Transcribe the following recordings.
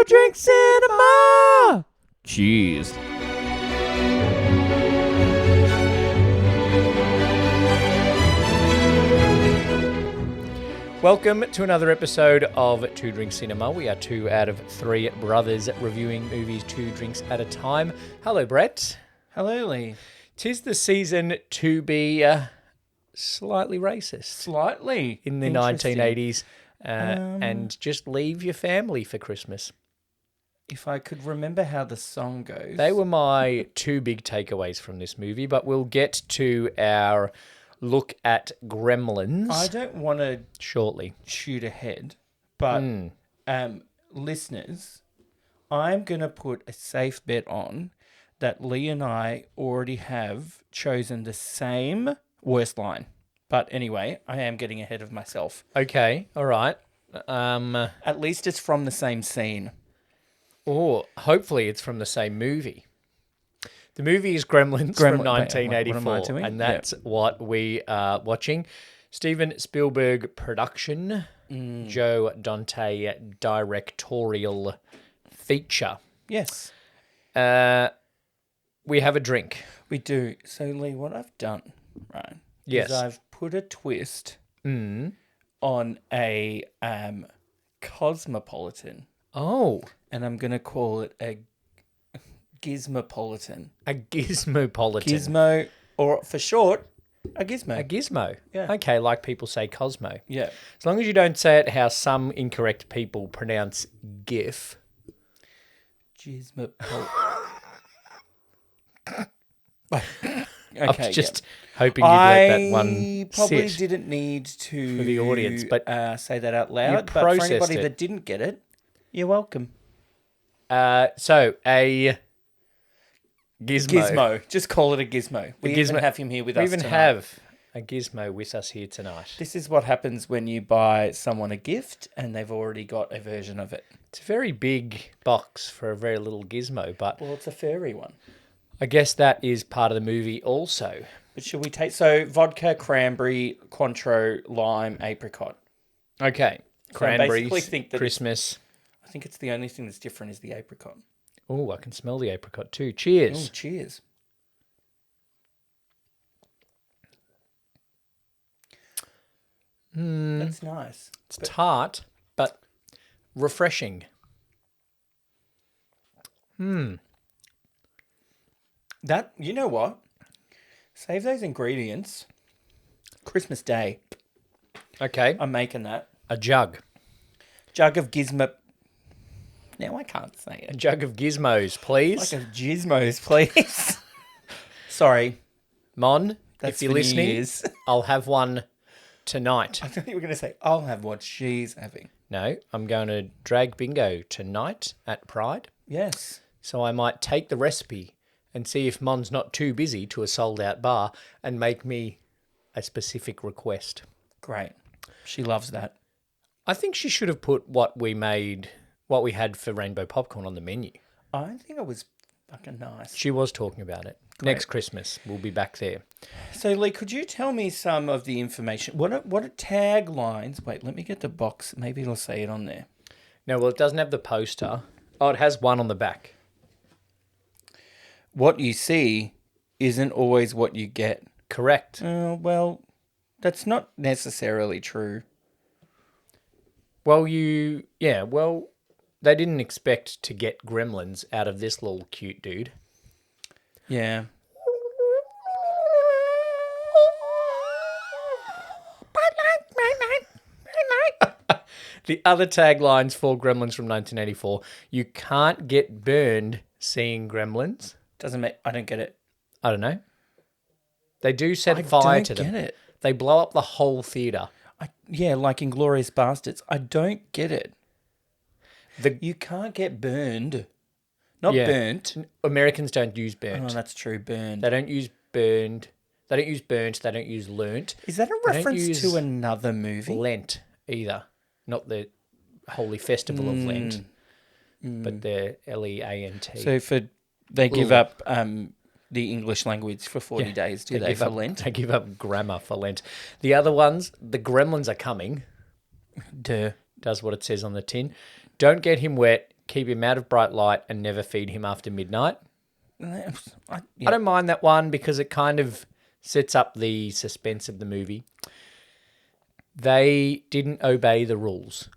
Drink Cinema! Cheers. Welcome to another episode of Two Drink Cinema. We are two out of three brothers reviewing movies 2 drinks at a time. Hello, Brett. Hello, Lee. 'Tis the season to be slightly racist. Slightly. In the 1980s. And just leave your family for Christmas. If I could remember how the song goes. They were my 2 big takeaways from this movie, but we'll get to our look at Gremlins. I don't want to shortly shoot ahead, but listeners, I'm going to put a safe bet on that Lee and I already have chosen the same worst line. But anyway, I am getting ahead of myself. Okay, all right. At least it's from the same scene. Or hopefully it's from the same movie. The movie is Gremlins from 1984, what am I doing? and that's what we are watching. Steven Spielberg production, Joe Dante directorial feature. Yes. We have a drink. We do. So, Lee, what I've done, right, yes, is I've put a twist on a Cosmopolitan. Oh. And I'm going to call it a Gizmopolitan. A Gizmopolitan. Gizmo, or for short, a Gizmo. A Gizmo. Yeah. Okay, like people say Cosmo. Yeah. As long as you don't say it how some incorrect people pronounce GIF. Gizmopolitan. Okay, I was just hoping you'd let that one I probably sit didn't need to for the audience, but say that out loud. But for processed anybody it. that didn't get it, you're welcome. So a Gizmo. Just call it a Gizmo. We even have him here with us tonight. Have a Gizmo with us here tonight. This is what happens when you buy someone a gift and they've already got a version of it. It's a very big box for a very little Gizmo, but Well, it's a furry one. I guess that is part of the movie also. But should we take... So, vodka, cranberry, Cointreau, lime, apricot. Okay. So I basically Cranberries, think that Christmas. I think it's the only thing that's different is the apricot. Oh, I can smell the apricot too. Cheers. Oh, cheers. That's nice. It's tart, but refreshing. That, you know what? Save those ingredients. Christmas Day. Okay. I'm making that. A jug. Jug of gizmo... Now I can't say A it. jug of gizmos, please. Like of gizmos, please. Sorry. Mon, That's if you're for New listening, Year's. I'll have one tonight. I thought you were going to say, I'll have what she's having. No, I'm going to drag bingo tonight at Pride. Yes. So I might take the recipe and see if Mon's not too busy to a sold-out bar and make me a specific request. Great. She loves that. I think she should have put what we had for rainbow popcorn on the menu. I think it was fucking nice. She was talking about it. Great. Next Christmas, we'll be back there. So, Lee, could you tell me some of the information? What are taglines? Wait, let me get the box. Maybe it'll say it on there. No, well, it doesn't have the poster. Oh, it has one on the back. What you see isn't always what you get. Correct. Well, that's not necessarily true. Well, they didn't expect to get Gremlins out of this little cute dude. Yeah. The other taglines for Gremlins from 1984, you can't get burned seeing Gremlins. Doesn't make... I don't get it. I don't know. They do set fire to them. I don't get it. They blow up the whole theatre. Yeah, like Inglourious Bastards. I don't get it. You can't get burned. Not burnt. Americans don't use burnt. Oh, that's true. Burned. They don't use burned. They don't use burnt. They don't use learnt. Is that a reference to another movie? Lent either. Not the Holy Festival of Lent, but the Leant. So they give up the English language for 40 days, do they, for Lent? They give up grammar for Lent. The other ones, the Gremlins are coming. Duh. Does what it says on the tin. Don't get him wet. keep him out of bright light, and never feed him after midnight. Yeah. I don't mind that one because it kind of sets up the suspense of the movie. They didn't obey the rules.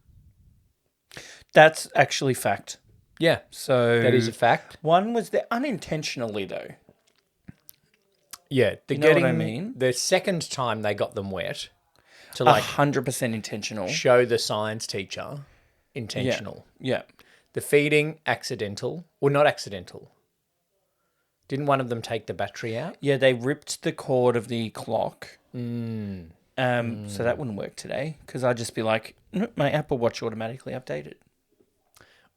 That's actually fact. Yeah, So that is a fact. one was there unintentionally though. Yeah, You know what I mean? The second time they got them wet to 100% intentional. show the science teacher intentional. Yeah. The feeding accidental. Well, not accidental. Didn't one of them take the battery out? Yeah, they ripped the cord of the clock. So that wouldn't work today because I'd just be like, my Apple Watch automatically updated.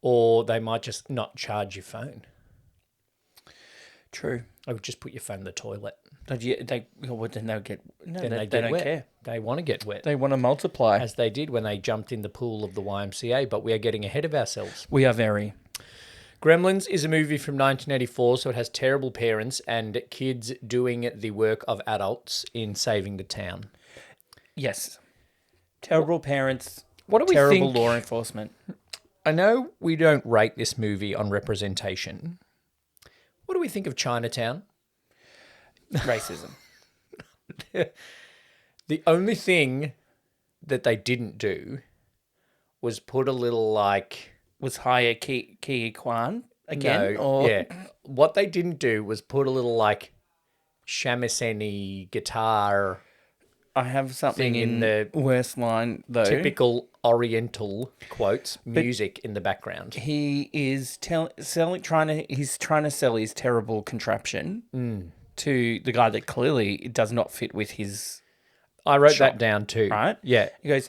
Or they might just not charge your phone. True. I would just put your phone in the toilet. Then they'll get. No, Then they get don't wet. care. They want to get wet. They want to multiply. As they did when they jumped in the pool of the YMCA, but we are getting ahead of ourselves. We are very. Gremlins is a movie from 1984, so it has terrible parents and kids doing the work of adults in saving the town. Yes. Terrible parents. What do we terrible think? law enforcement. I know we don't rate this movie on representation. What do we think of Chinatown? Racism. The only thing that they didn't do was put a little Was hire Ki Kwan again? No, or... yeah. What they didn't do was put a little shamisen-y guitar, I have something thing in in the the worst line though. typical Oriental quotes, music in the background. He is he's trying to sell his terrible contraption to the guy that clearly does not fit with his. I wrote shop, that down too. right? Yeah. He goes,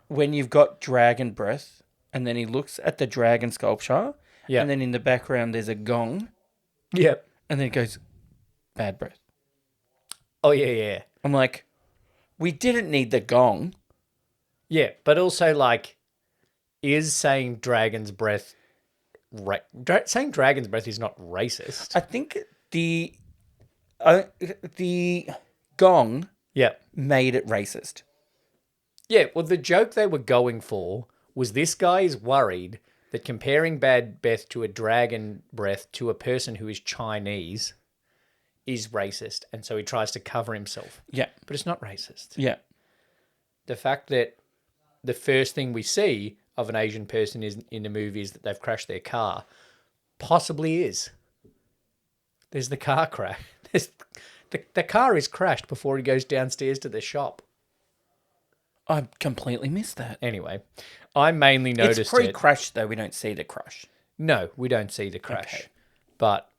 when you've got dragon breath, and then he looks at the dragon sculpture, Yeah. and then in the background there's a gong, Yep. and then it goes, bad breath. Oh, yeah. I'm like, we didn't need the gong. Yeah, but also is saying dragon's breath... saying dragon's breath is not racist. I think the gong Yeah. made it racist. Yeah, well, the joke they were going for was this guy is worried that comparing bad breath to a dragon breath to a person who is Chinese is racist, and so he tries to cover himself. Yeah. But it's not racist. Yeah. The fact that the first thing we see of an Asian person in the movie is that they've crashed their car possibly is. There's the car crash. The car is crashed before he goes downstairs to the shop. I completely missed that. Anyway, I mainly noticed It's pre-crash, though. We don't see the crash. No, we don't see the crash. Okay. But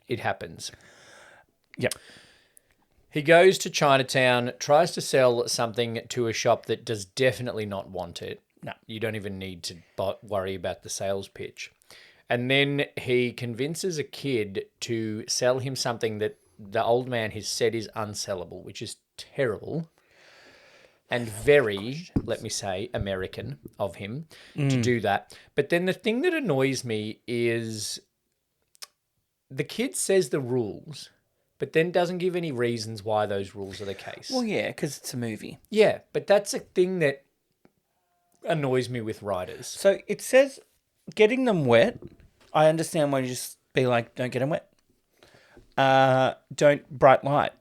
it happens. Yep. He goes to Chinatown, tries to sell something to a shop that does definitely not want it. No. You don't even need to worry about the sales pitch. And then he convinces a kid to sell him something that the old man has said is unsellable, which is terrible and very, let me say, American of him to do that. But then the thing that annoys me is the kid says the rules, but then doesn't give any reasons why those rules are the case. Well, yeah, because it's a movie. Yeah, but that's a thing that annoys me with writers. So it says getting them wet. I understand why you just be like, don't get them wet. Don't bright light.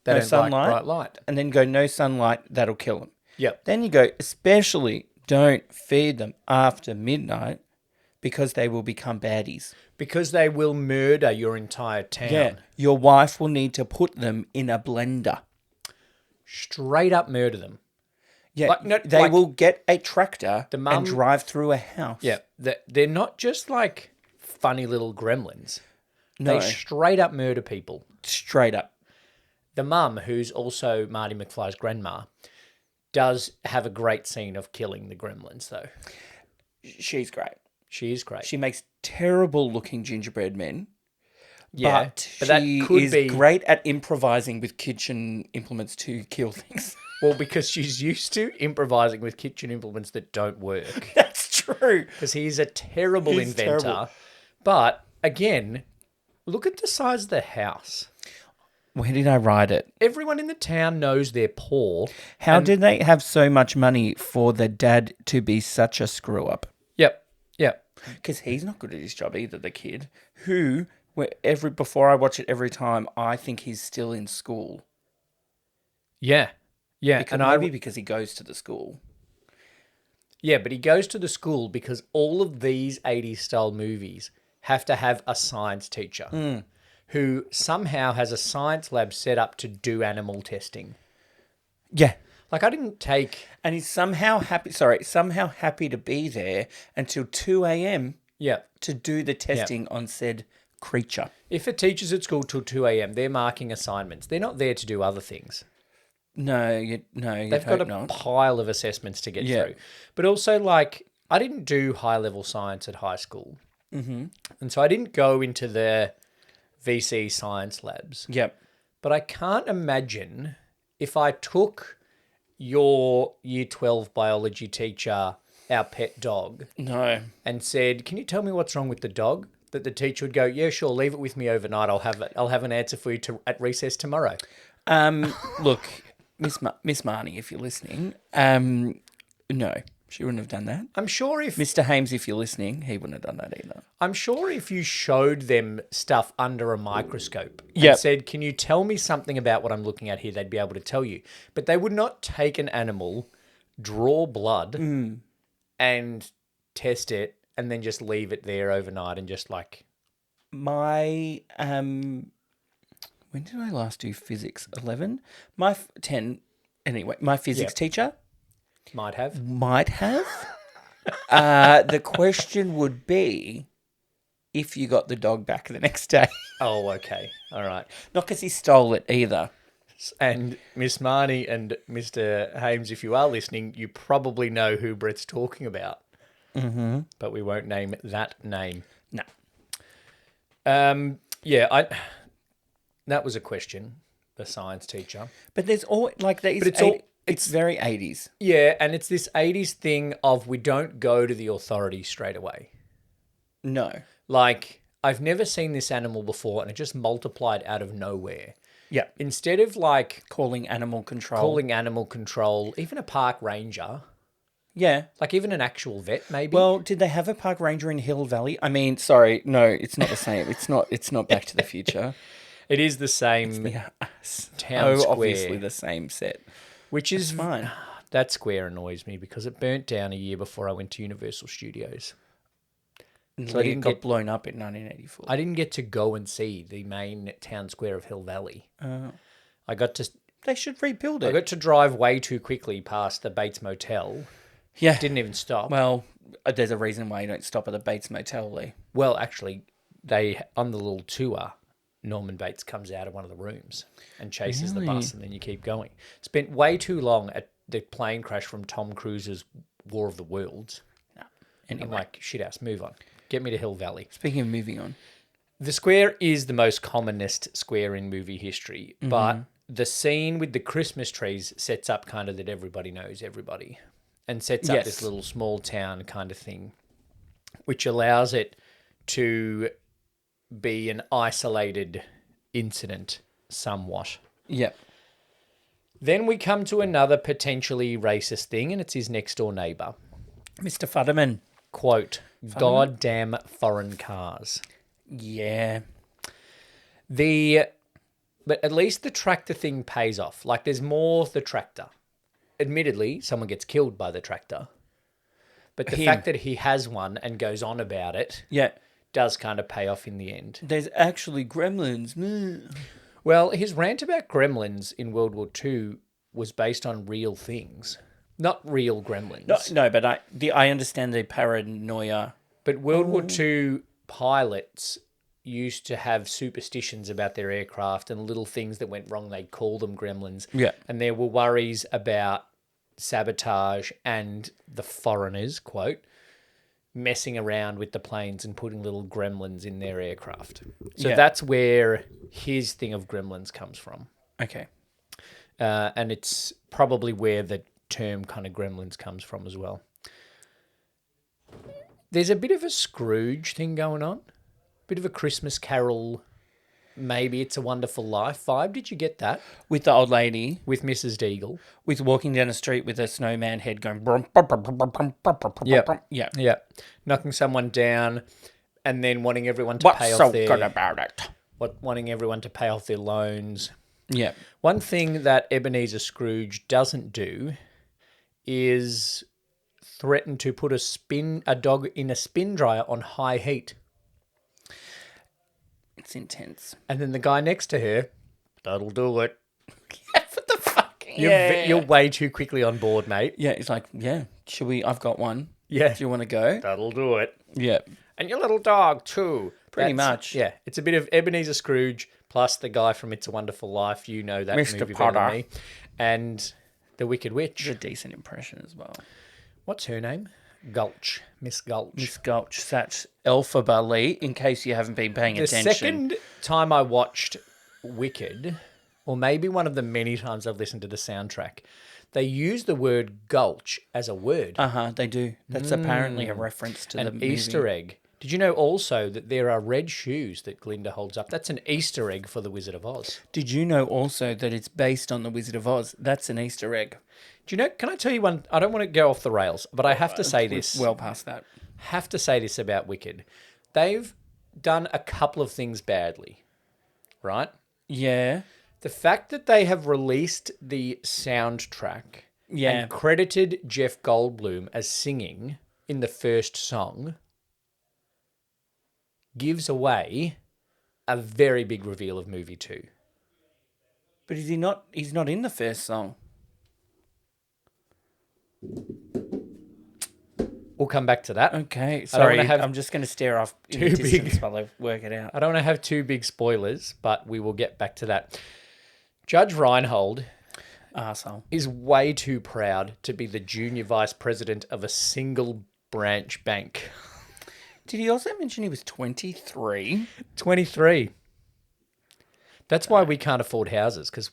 They No don't sunlight. like bright light. And then go no sunlight, that'll kill them. Yep. Then you go, especially don't feed them after midnight because they will become baddies. Because they will murder your entire town. Yeah. Your wife will need to put them in a blender. Straight up murder them. Yeah. They will get a tractor The mum- and drive through a house. Yeah. They're not just like funny little gremlins. No. They straight up murder people. Straight up. The mum, who's also Marty McFly's grandma, does have a great scene of killing the gremlins, though. She's great. She is great. She makes terrible looking gingerbread men. Yeah, but that she could is be great at improvising with kitchen implements to kill things. well because she's used to improvising with kitchen implements that don't work. That's true. Because he's a terrible He's inventor. terrible. But again, look at the size of the house. Where did I write it? Everyone in the town knows they're poor. How did they have so much money for the dad to be such a screw up? Yep. Yeah. Because he's not good at his job either, the kid, who, before I watch it every time, I think he's still in school. Yeah. Yeah. Because, maybe because he goes to the school. Yeah, but he goes to the school because all of these 80s style movies have to have a science teacher who somehow has a science lab set up to do animal testing. Yeah. Like, I didn't take. And he's somehow happy to be there until 2 a.m. Yeah. to do the testing on said creature. If a teacher's at school till 2 a.m., they're marking assignments. They're not there to do other things. You'd They've got hope a not. pile of assessments to get through. But also, like, I didn't do high-level science at high school. Mm-hmm. And so I didn't go into the VC science labs. Yep. But I can't imagine if I took your year 12 biology teacher, our pet dog, No. and said, "Can you tell me what's wrong with the dog?" That the teacher would go, "Yeah, sure, leave it with me overnight. I'll have an answer for you at recess tomorrow." Look, Miss Marnie, if you're listening, no, she wouldn't have done that. I'm sure if Mr. Hames, if you're listening, he wouldn't have done that either. I'm sure if you showed them stuff under a microscope and Yep. said, "Can you tell me something about what I'm looking at here?" they'd be able to tell you. But they would not take an animal, draw blood, and test it, and then just leave it there overnight and just like. My when did I last do physics? 11? 10. Anyway, my physics teacher Might have. might have. The question would be if you got the dog back the next day. Oh, okay. All right. Not because he stole it either. And Miss Marnie and Mr. Hames, if you are listening, you probably know who Brett's talking about. Mm-hmm. But we won't name that name. No. Yeah, that was a question, the science teacher. But there's all like there is. But it's very 80s. Yeah, and it's this 80s thing of we don't go to the authorities straight away. No. Like, I've never seen this animal before and it just multiplied out of nowhere. Yeah. Instead of like Calling animal control. even a park ranger, Yeah. like even an actual vet maybe. Well, did they have a park ranger in Hill Valley? I mean, sorry, no, it's not the same. It's not Back to the Future. it is the same town square. Obviously the same set. Which is Fine. That square annoys me because it burnt down a year before I went to Universal Studios. So it got blown up in 1984. I didn't get to go and see the main town square of Hill Valley. I got They should rebuild it. to drive way too quickly past the Bates Motel. Yeah. Didn't even stop. Well, there's a reason why you don't stop at the Bates Motel, Lee. Well, actually, on the little tour, Norman Bates comes out of one of the rooms and chases the bus, and then you keep going. Spent way too long at the plane crash from Tom Cruise's War of the Worlds. No. Anyway. I'm like, shit ass, move on. Get me to Hill Valley. Speaking of moving on. The square is the most commonest square in movie history, but the scene with the Christmas trees sets up kind of that everybody knows everybody and sets up this little small town kind of thing, which allows it to be an isolated incident somewhat. Yep. Then we come to another potentially racist thing, and it's his next door neighbour. Mr. Futterman. Quote, "Goddamn foreign cars." Yeah. But at least the tractor thing pays off. Like, there's more the tractor. Admittedly, someone gets killed by the tractor. But the fact that he has one and goes on about it does kind of pay off in the end. There's actually gremlins. Well, his rant about gremlins in World War II was based on real things. Not real gremlins. No, but I understand the paranoia. But World War II pilots used to have superstitions about their aircraft and little things that went wrong. They'd call them gremlins. Yeah. And there were worries about sabotage and the foreigners, quote, messing around with the planes and putting little gremlins in their aircraft. So that's where his thing of gremlins comes from. Okay. And it's probably where the term kind of gremlins comes from as well. There's a bit of a Scrooge thing going on. Bit of a Christmas Carol maybe It's a Wonderful Life vibe. Did you get that With the old lady, with Mrs. Deagle? with walking down the street with a snowman head going... Brum, brum, brum, brum, brum, brum, brum, brum, Yep. brum. Yeah. Yeah. Knocking someone down and then wanting everyone to What's pay so off good about it? wanting everyone to pay off their loans. Yeah. One thing that Ebenezer Scrooge doesn't do is threaten to put a dog in a spin dryer on high heat. It's intense. And then the guy next to her, that'll do it. What the fuck? You're way too quickly on board, mate. Yeah, it's like, yeah, should we... I've got one. Yeah. Do you want to go? That'll do it. Yeah. And your little dog, too. Pretty much. Yeah. It's a bit of Ebenezer Scrooge plus the guy from It's a Wonderful Life. You know that Mr. movie Potter. better than me. And the Wicked Witch. It's a decent impression as well. What's her name? Gulch. Miss Gulch. Miss Gulch, that's Elphaba Lee, in case you haven't been paying The attention. second time I watched Wicked, or maybe one of the many times I've listened to the soundtrack, they use the word gulch as a word. They do. That's apparently a reference to the An movie. Easter egg. Did you know also that there are red shoes that Glinda holds up? That's an Easter egg for the Wizard of Oz. Did you know also that it's based on the Wizard of Oz? That's an Easter egg. Do you know, can I tell you one? I don't want to go off the rails, but I have to say this. Well past that. Have to say this about Wicked. They've done a couple of things badly, right? Yeah. The fact that they have released the soundtrack Yeah. and credited Jeff Goldblum as singing in the first song gives away a very big reveal of movie 2. But is he not? He's not in the first song. We'll come back to that. Okay. I don't Sorry, wanna have I'm just going to stare off in too the distance big. while I work it out. I don't want to have too big spoilers, but we will get back to that. Judge Reinhold Arsehole. is way too proud to be the junior vice president of a single branch bank. Did he also mention he was 23? 23. That's why we can't afford houses, because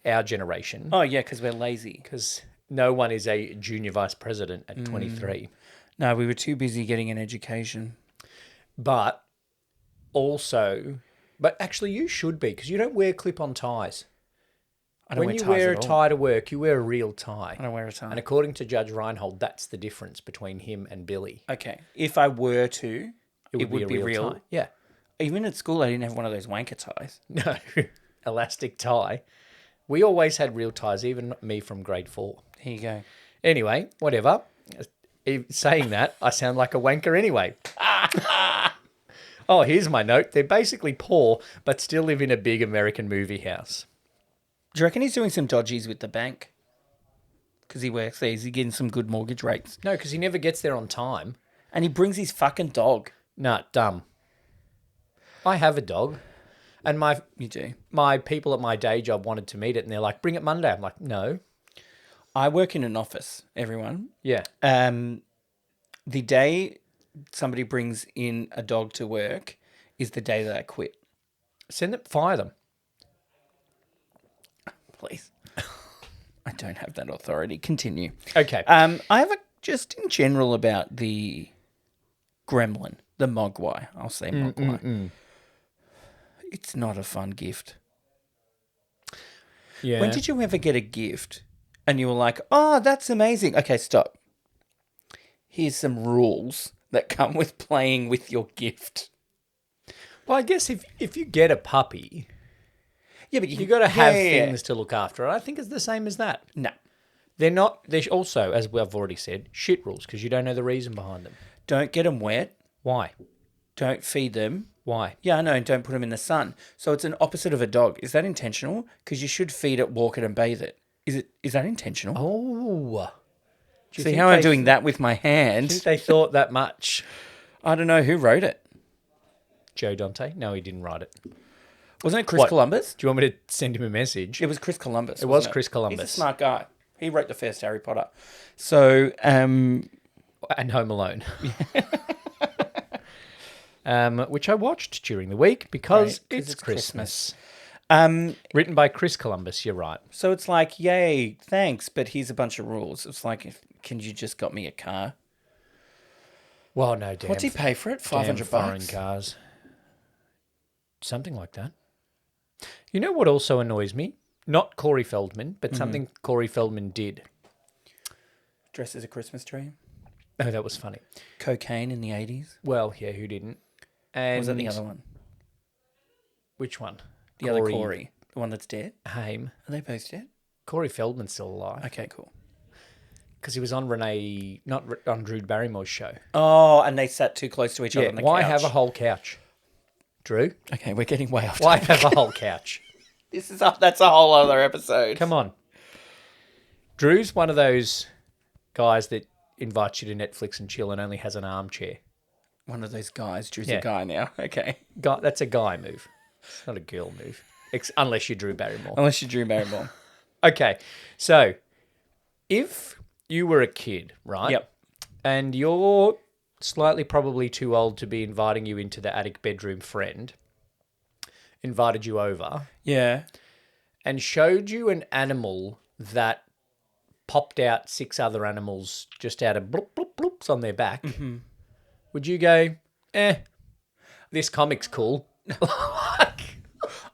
our generation, Oh, yeah, because we're lazy. because no one is a junior vice president at 23. No, we were too busy getting an education. But also, but actually you should be, because you don't wear clip-on ties. I don't When wear you ties wear a at all. tie to work, you wear a real tie. I don't wear a tie. And according to Judge Reinhold, that's the difference between him and Billy. Okay. If I were to, it would be real. tie. Yeah. Even at school, I didn't have one of those wanker ties. No, elastic tie. We always had real ties, even me from grade 4. Here you go. Anyway, whatever. Saying that, I sound like a wanker anyway. Oh, here's my note. They're basically poor, but still live in a big American movie house. Do you reckon he's doing some dodgies with the bank? Because he works there. Is he getting some good mortgage rates? No, because he never gets there on time. And he brings his fucking dog. Nah, dumb. I have a dog. And You do. my people at my day job wanted to meet it, and they're like, bring it Monday. I'm like, no. I work in an office, everyone. Yeah. The day somebody brings in a dog to work is the day that I quit. Fire them. Please. I don't have that authority. Continue. Okay. I have just in general about the gremlin, the mogwai. I'll say mogwai. It's not a fun gift. Yeah. When did you ever get a gift and you were like, oh, that's amazing. Okay, stop. Here's some rules that come with playing with your gift. Well, I guess if you get a puppy, Yeah, but you got to have yeah. things to look after. I think it's the same as that. No. They're also, as I've already said, shit rules because you don't know the reason behind them. Don't get them wet. Why? Don't feed them. Why? Yeah, I know, and don't put them in the sun. So it's an opposite of a dog. Is that intentional? Because you should feed it, walk it, and bathe it. Is that intentional? Oh. Do you See think how I'm they- doing that with my think hand? they thought that much? I don't know who wrote it. Joe Dante? No, he didn't write it. Wasn't it Chris What? Columbus? Do you want me to send him a message? It was Chris Columbus. It was wasn't Chris He's Columbus. a smart guy. He wrote the first Harry Potter. So, And Home Alone. Which I watched during the week because Right, 'cause it's it's Christmas. um, Written by Chris Columbus, you're right. so it's like, yay, thanks, but here's a bunch of rules. It's like, can you just got me a car? Well, no, damn. What's he pay for it? damn $500 foreign bucks. cars. Something like that. You know what also annoys me? Not Corey Feldman, but something Corey Feldman did. Dressed as a Christmas tree. Oh, that was funny. Cocaine in the 80s. Well, yeah, who didn't? And Or was that the other one? which one? The other Corey. The one that's dead? Haim. Are they both dead? Corey Feldman's still alive. Okay, cool. Because he was on on Drew Barrymore's show. Oh, and they sat too close to each other on the Why couch. have a whole couch? Drew? Okay, we're getting way off. Why have a whole couch? That's a whole other episode. Come on. Drew's one of those guys that invites you to Netflix and chill and only has an armchair. One of those guys. Drew's Yeah. a guy now. Okay. That's a guy move. It's not a girl move. Unless you're Drew Barrymore. Unless you Drew Barrymore. Okay, so if you were a kid, right? Yep. And you're slightly probably too old to be inviting you into the attic bedroom friend, invited you over Yeah. and showed you an animal that popped out 6 other animals just out of bloop, bloop, bloops on their back, would you go, this comic's cool?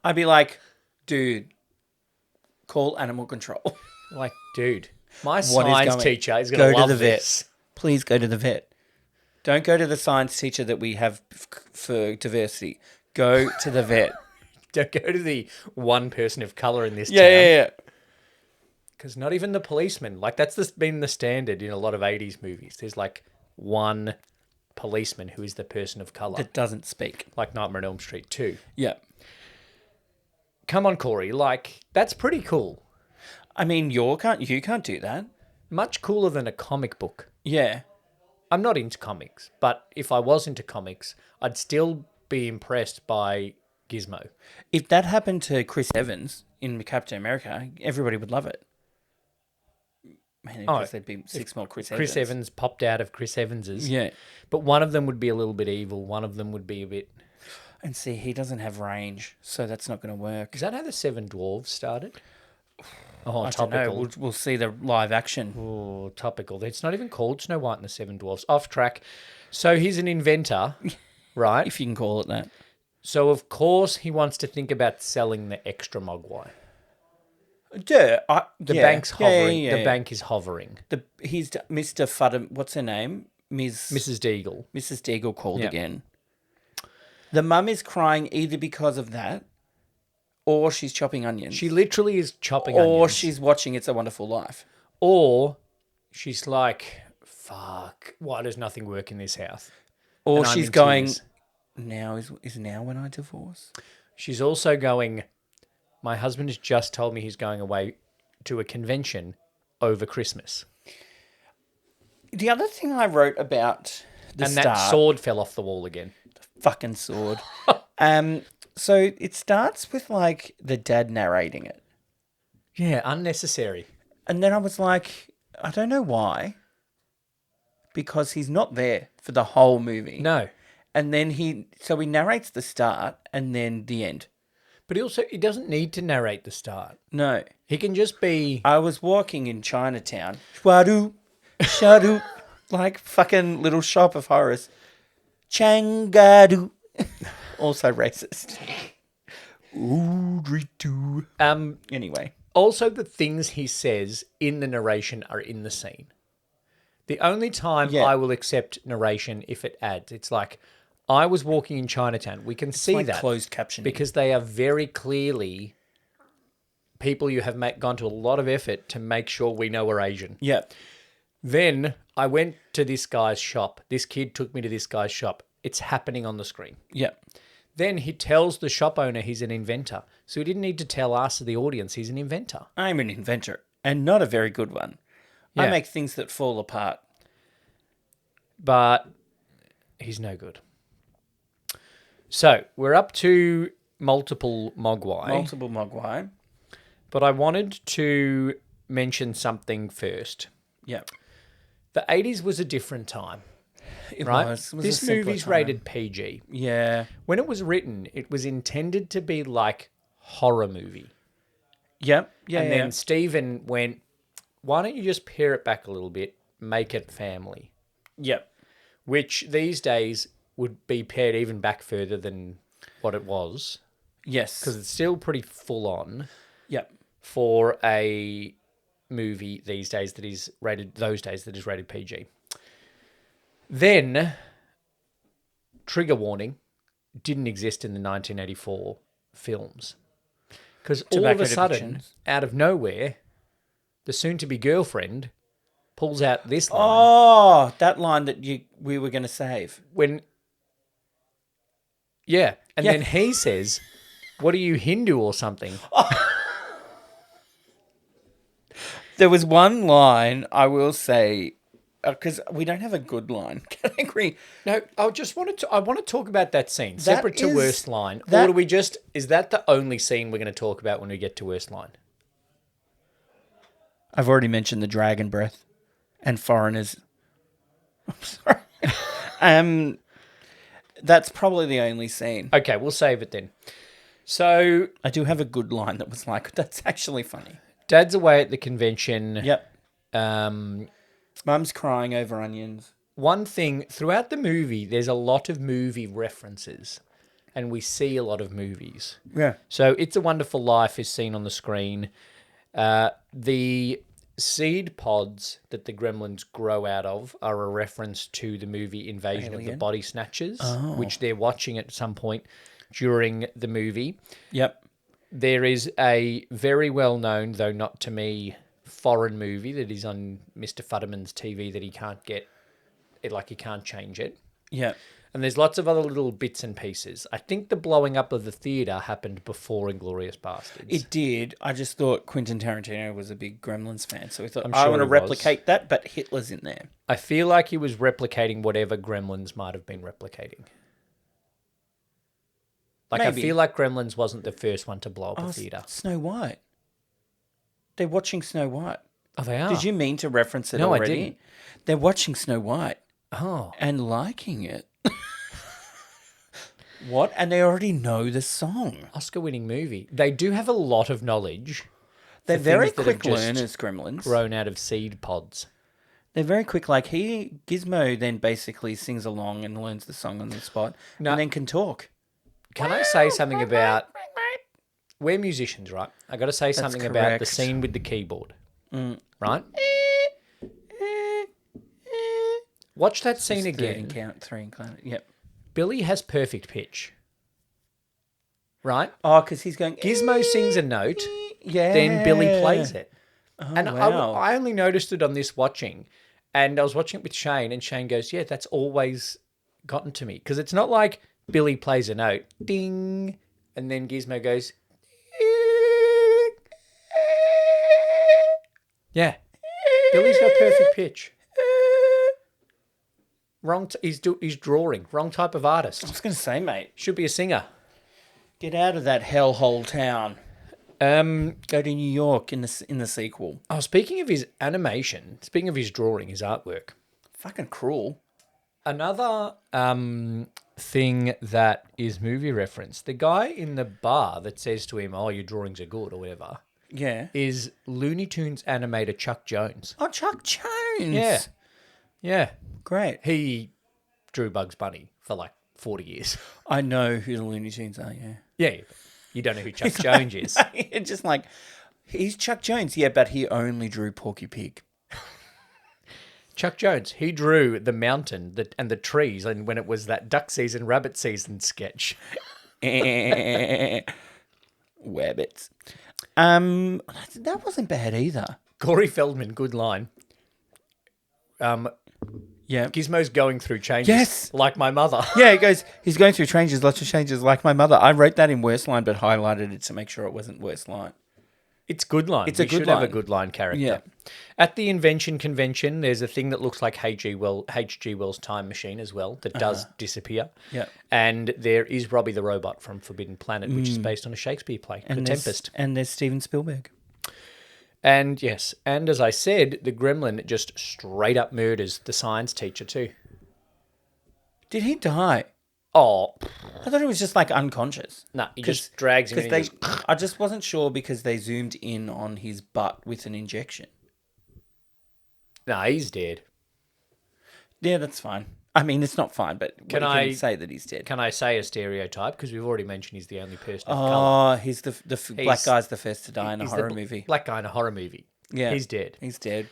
I'd be like, dude, call animal control. Like, dude, my What is science going- teacher is Go going to to love the vet. this. Please go to the vet. Don't go to the science teacher that we have for diversity. Go to the vet. Don't go to the one person of colour in this Yeah, town. yeah, yeah. Because not even the policeman. Like, been the standard in a lot of 80s movies. There's like one policeman who is the person of colour. That doesn't speak. Like Nightmare on Elm Street 2. Yeah. Come on, Corey. Like, that's pretty cool. I mean, you can't do that. Much cooler than a comic book. Yeah. I'm not into comics, but if I was into comics, I'd still be impressed by Gizmo. If that happened to Chris Evans in Captain America, everybody would love it. Man, because there'd be 6 more Chris Evans. Chris Evans popped out of Chris Evans's. Yeah. But one of them would be a little bit evil. One of them would be a bit... And see, he doesn't have range, so that's not going to work. Is that how the Seven Dwarves started? Oh, I don't know. topical. We'll see the live action. Oh, topical. It's not even called Snow White and the Seven Dwarfs. Off track. So he's an inventor, right? If you can call it that. So, of course, he wants to think about selling the extra mogwai. Yeah. The bank's hovering. Yeah. The bank is hovering. He's Mr. Fuddum. What's her name? Mrs. Deagle. Mrs. Deagle called Yeah. again. The mum is crying either because of that, or she's chopping onions. She literally is chopping or onions. she's watching It's a Wonderful Life. Or she's like, fuck, why does nothing work in this house? Or And I'm she's in going, tears. now is now when I divorce? She's also going, my husband has just told me he's going away to a convention over Christmas. The other thing I wrote about the And start, that sword fell off the wall again. fucking sword. So it starts with like the dad narrating it. Yeah, unnecessary. And then I was like, I don't know why. Because he's not there for the whole movie. No. And then he narrates the start and then the end. But he doesn't need to narrate the start. No. He can just be... I was walking in Chinatown. Shwadu, shadu, like fucking Little Shop of Horrors. Changadu. Also racist. Oodritu. Anyway. Also, the things he says in the narration are in the scene. The only time I will accept narration if it adds, it's like, I was walking in Chinatown. We can see like that. closed captioning. Because they are very clearly people you have gone to a lot of effort to make sure we know we're Asian. Yeah. Then I went to this guy's shop. This kid took me to this guy's shop. It's happening on the screen. Yeah. Then he tells the shop owner he's an inventor. So he didn't need to tell us, the audience, he's an inventor. I'm an inventor and not a very good one. I Yeah. make things that fall apart. But he's no good. So we're up to multiple mogwai. Multiple mogwai. But I wanted to mention something first. Yeah. The 80s was a different time, It right? was. It was This a simpler movie's time. rated PG. Yeah. When it was written, it was intended to be like horror movie. Yep. Yeah. And yeah. then Stephen went, why don't you just pare it back a little bit, make it family? Yep. Which these days would be pared even back further than what it was. Yes. because it's still pretty full on Yep. for a movie these days that is rated PG. Then trigger warning didn't exist in the 1984 films because all of Tobacco a sudden, depictions. out of nowhere, the soon-to-be girlfriend pulls out this line Oh, that line that we were going to save. when, yeah, and Yeah. then he says, "What are you, Hindu or something?" There was one line I will say, because we don't have a good line category. No, I want to talk about that scene separate to is- worst line, or that- do we just? Is that the only scene we're going to talk about when we get to worst line? I've already mentioned the dragon breath and foreigners. I'm sorry. That's probably the only scene. Okay, we'll save it then. So I do have a good line that was like, that's actually funny. Dad's away at the convention. Yep. Um, Mum's crying over onions. one thing throughout the movie, there's a lot of movie references, and we see a lot of movies. Yeah. So It's a Wonderful Life is seen on the screen. The seed pods that the gremlins grow out of are a reference to the movie Invasion of the Alien? Body Snatchers, which they're watching at some point during the movie. Yep. There is a very well-known, though not to me, foreign movie that is on Mr. Futterman's TV that he can't get, he can't change it. Yep. And there's lots of other little bits and pieces. I think the blowing up of the theatre happened before Inglourious Bastards. It did. I just thought Quentin Tarantino was a big Gremlins fan, so we thought, I'm I sure want to he replicate that, but Hitler's in there. I feel like he was replicating whatever Gremlins might have been replicating. Like, Maybe. I feel like Gremlins wasn't the first one to blow up a theatre. Snow White. They're watching Snow White. Oh, they are? Did you mean to reference it No, I already? didn't. They're watching Snow White Oh. and liking it. What? And they already know the song. Oscar-winning movie. They do have a lot of knowledge. They're for very things that have quick just learners, Gremlins. grown out of seed pods. They're very quick. Like Gizmo then basically sings along and learns the song on the spot No. and then can talk. Can I say something about... We're musicians, right? I got to say something about the correct. scene with the keyboard. Right? Watch that scene again. Three and count. Yep. Billy has perfect pitch. Right? Oh, because he's going... Gizmo sings a note, Yeah. then Billy plays it. Oh, And wow. I only noticed it on this watching. And I was watching it with Shane, and Shane goes, yeah, that's always gotten to me. Because it's not like Billy plays a note, ding, and then Gizmo goes, yeah. Billy's got perfect pitch. He's drawing. Wrong type of I artist. was going to say, mate, Should be a singer. get out of that hellhole town. Go to New York in the sequel. Oh, speaking of his animation, speaking of his drawing, his artwork, Fucking cruel. another thing that is movie reference, the guy in the bar that says to him, oh, your drawings are good or whatever, Yeah. is Looney Tunes animator Chuck Jones. Oh, Chuck Jones. Yeah. Yeah. Great. He drew Bugs Bunny for like 40 years. I know who the Looney Tunes are, yeah. Yeah. You don't know who Chuck Jones is. It's just like, he's Chuck Jones. Yeah, but he only drew Porky Pig. Chuck Jones, he drew the mountain and the trees and when it was that duck season, rabbit season sketch. Wabbits. That wasn't bad either. Corey Feldman, good line. Yeah. Gizmo's going through changes. Yes. Like my mother. Yeah, he goes, he's going through changes, lots of changes, like my mother. I wrote that in worst line, but highlighted it to make sure it wasn't worst line. It's good line. It's a We good should have a line. good line character. Yeah. At the invention convention, there's a thing that looks like H.G. Wells' time machine as well that does disappear. Yeah. And there is Robbie the Robot from Forbidden Planet, which is based on a Shakespeare play, The Tempest. And there's Steven Spielberg. And yes, and as I said, the gremlin just straight up murders the science teacher too. Did he die? Oh, I thought he was just like unconscious. no, he just drags him in. Because And they, I just wasn't sure because they zoomed in on his butt with an injection. no, he's dead. Yeah, that's fine. I mean, it's not fine, but Can we I- can say that he's dead. Can I say a stereotype? Because we've already mentioned he's the only person of Oh, colour. he's black guy's the first to die in a He's horror the movie. black guy in a horror movie. Yeah. He's dead. He's dead.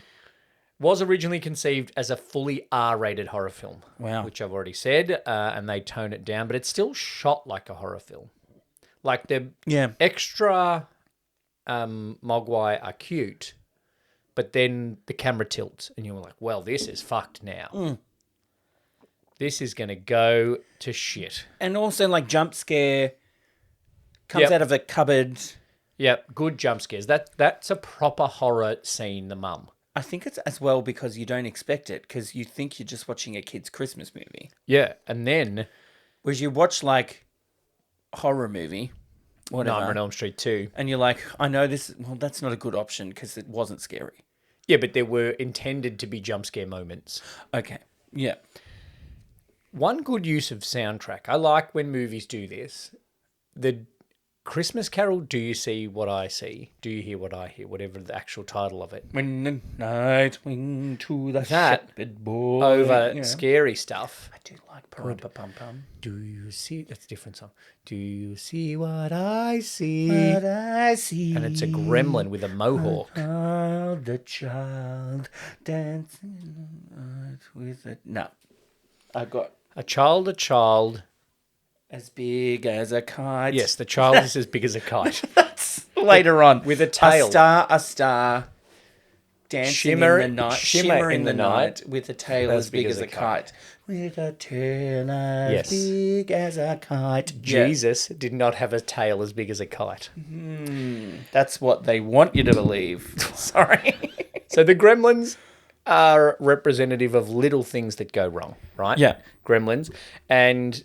Was originally conceived as a fully R-rated horror film. Wow. Which I've already said, and they tone it down, but it's still shot like a horror film. Like the extra Mogwai are cute, but then the camera tilts, and you're like, well, this is fucked now. This is going to go to shit. And also, like, jump scare comes out of a cupboard. Yep, good jump scares. That's a proper horror scene, the mum. I think it's as well because you don't expect it, because you think you're just watching a kid's Christmas movie. Yeah, and then... Whereas you watch, like, horror movie, whatever. Nightmare on Elm Street 2. And you're like, I know this... Well, that's not a good option because it wasn't scary. Yeah, but there were intended to be jump scare moments. Okay, yeah. One good use of soundtrack. I like when movies do this. The Christmas Carol, Do You See What I See? Do You Hear What I Hear? Whatever the actual title of it. When the night wing to the That shepherd boy. Over scary stuff. I do like Pum. Do you see... That's a different song. Do you see what I see? What I see. And it's a gremlin with a mohawk. Oh, the child dancing with it. No. I got A child. as big as a kite. Yes, the child is as big as a kite. That's later on. With a tail. A star. Dancing in the night. Shimmer in the night. With a tail as big as a kite. With a tail as big as a kite. Jesus did not have a tail as big as a kite. That's what they want you to believe. Sorry. So the gremlins are representative of little things that go wrong, right? Yeah. Gremlins. And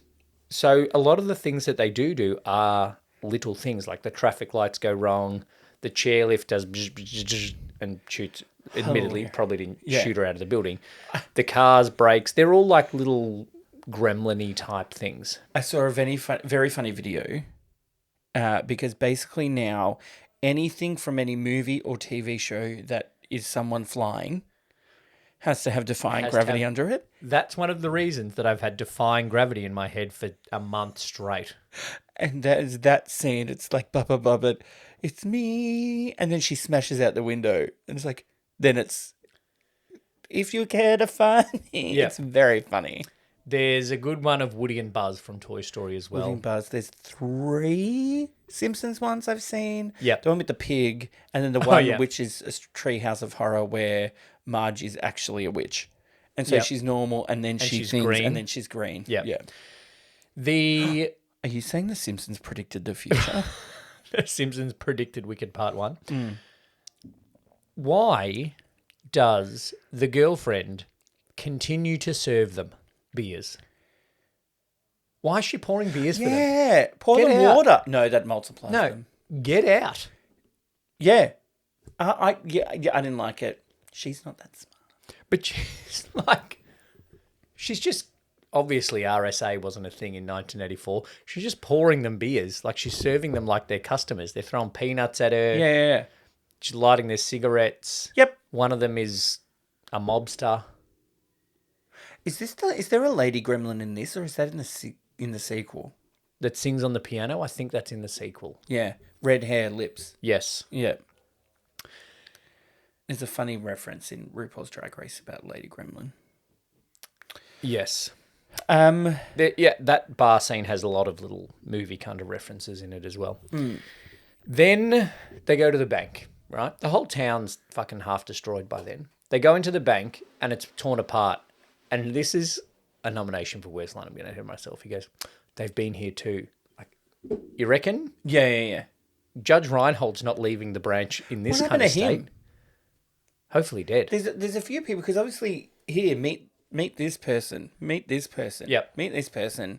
so a lot of the things that they do are little things, like the traffic lights go wrong, the chairlift does bzz, bzz, bzz, and shoots. Admittedly, probably didn't shoot her out of the building. The car's brakes, they're all like little gremlin-y type things. I saw a very funny video because basically now anything from any movie or TV show that is someone flying has to have defying gravity under it. That's one of the reasons that I've had defying gravity in my head for a month straight. And that is that scene. It's like, Bubba, it's me. And then she smashes out the window. And it's like, then it's, if you care to find me. Yeah. It's very funny. There's a good one of Woody and Buzz from Toy Story as well. Woody and Buzz. There's 3 Simpsons ones I've seen. Yeah. The one with the pig. And then the one which is a Treehouse of Horror where Marge is actually a witch. And so she's normal and then she's green. And then she's green. Yeah. Yeah. Are you saying The Simpsons predicted the future? The Simpsons predicted Wicked Part 1. Why does the girlfriend continue to serve them beers? Why is she pouring beers for them? Yeah. Pour them water. No, that multiplies them. Get out. Yeah. I didn't like it. She's not that smart. But she's just, obviously RSA wasn't a thing in 1984. She's just pouring them beers. Like she's serving them like they're customers. They're throwing peanuts at her. Yeah. She's lighting their cigarettes. Yep. One of them is a mobster. Is there a lady gremlin in this, or is that in the sequel? That sings on the piano? I think that's in the sequel. Yeah. Red hair, lips. Yes. Yeah. There's a funny reference in RuPaul's Drag Race about Lady Gremlin. Yes. That bar scene has a lot of little movie kind of references in it as well. Then they go to the bank, right? The whole town's fucking half destroyed by then. They go into the bank and it's torn apart. And this is a nomination for worst line. I'm going to hear myself. He goes, they've been here too. Like, you reckon? Yeah. Judge Reinhold's not leaving the branch in this kind of state. Him? Hopefully dead. There's a few people, because obviously here, meet this person, meet this person, meet this person.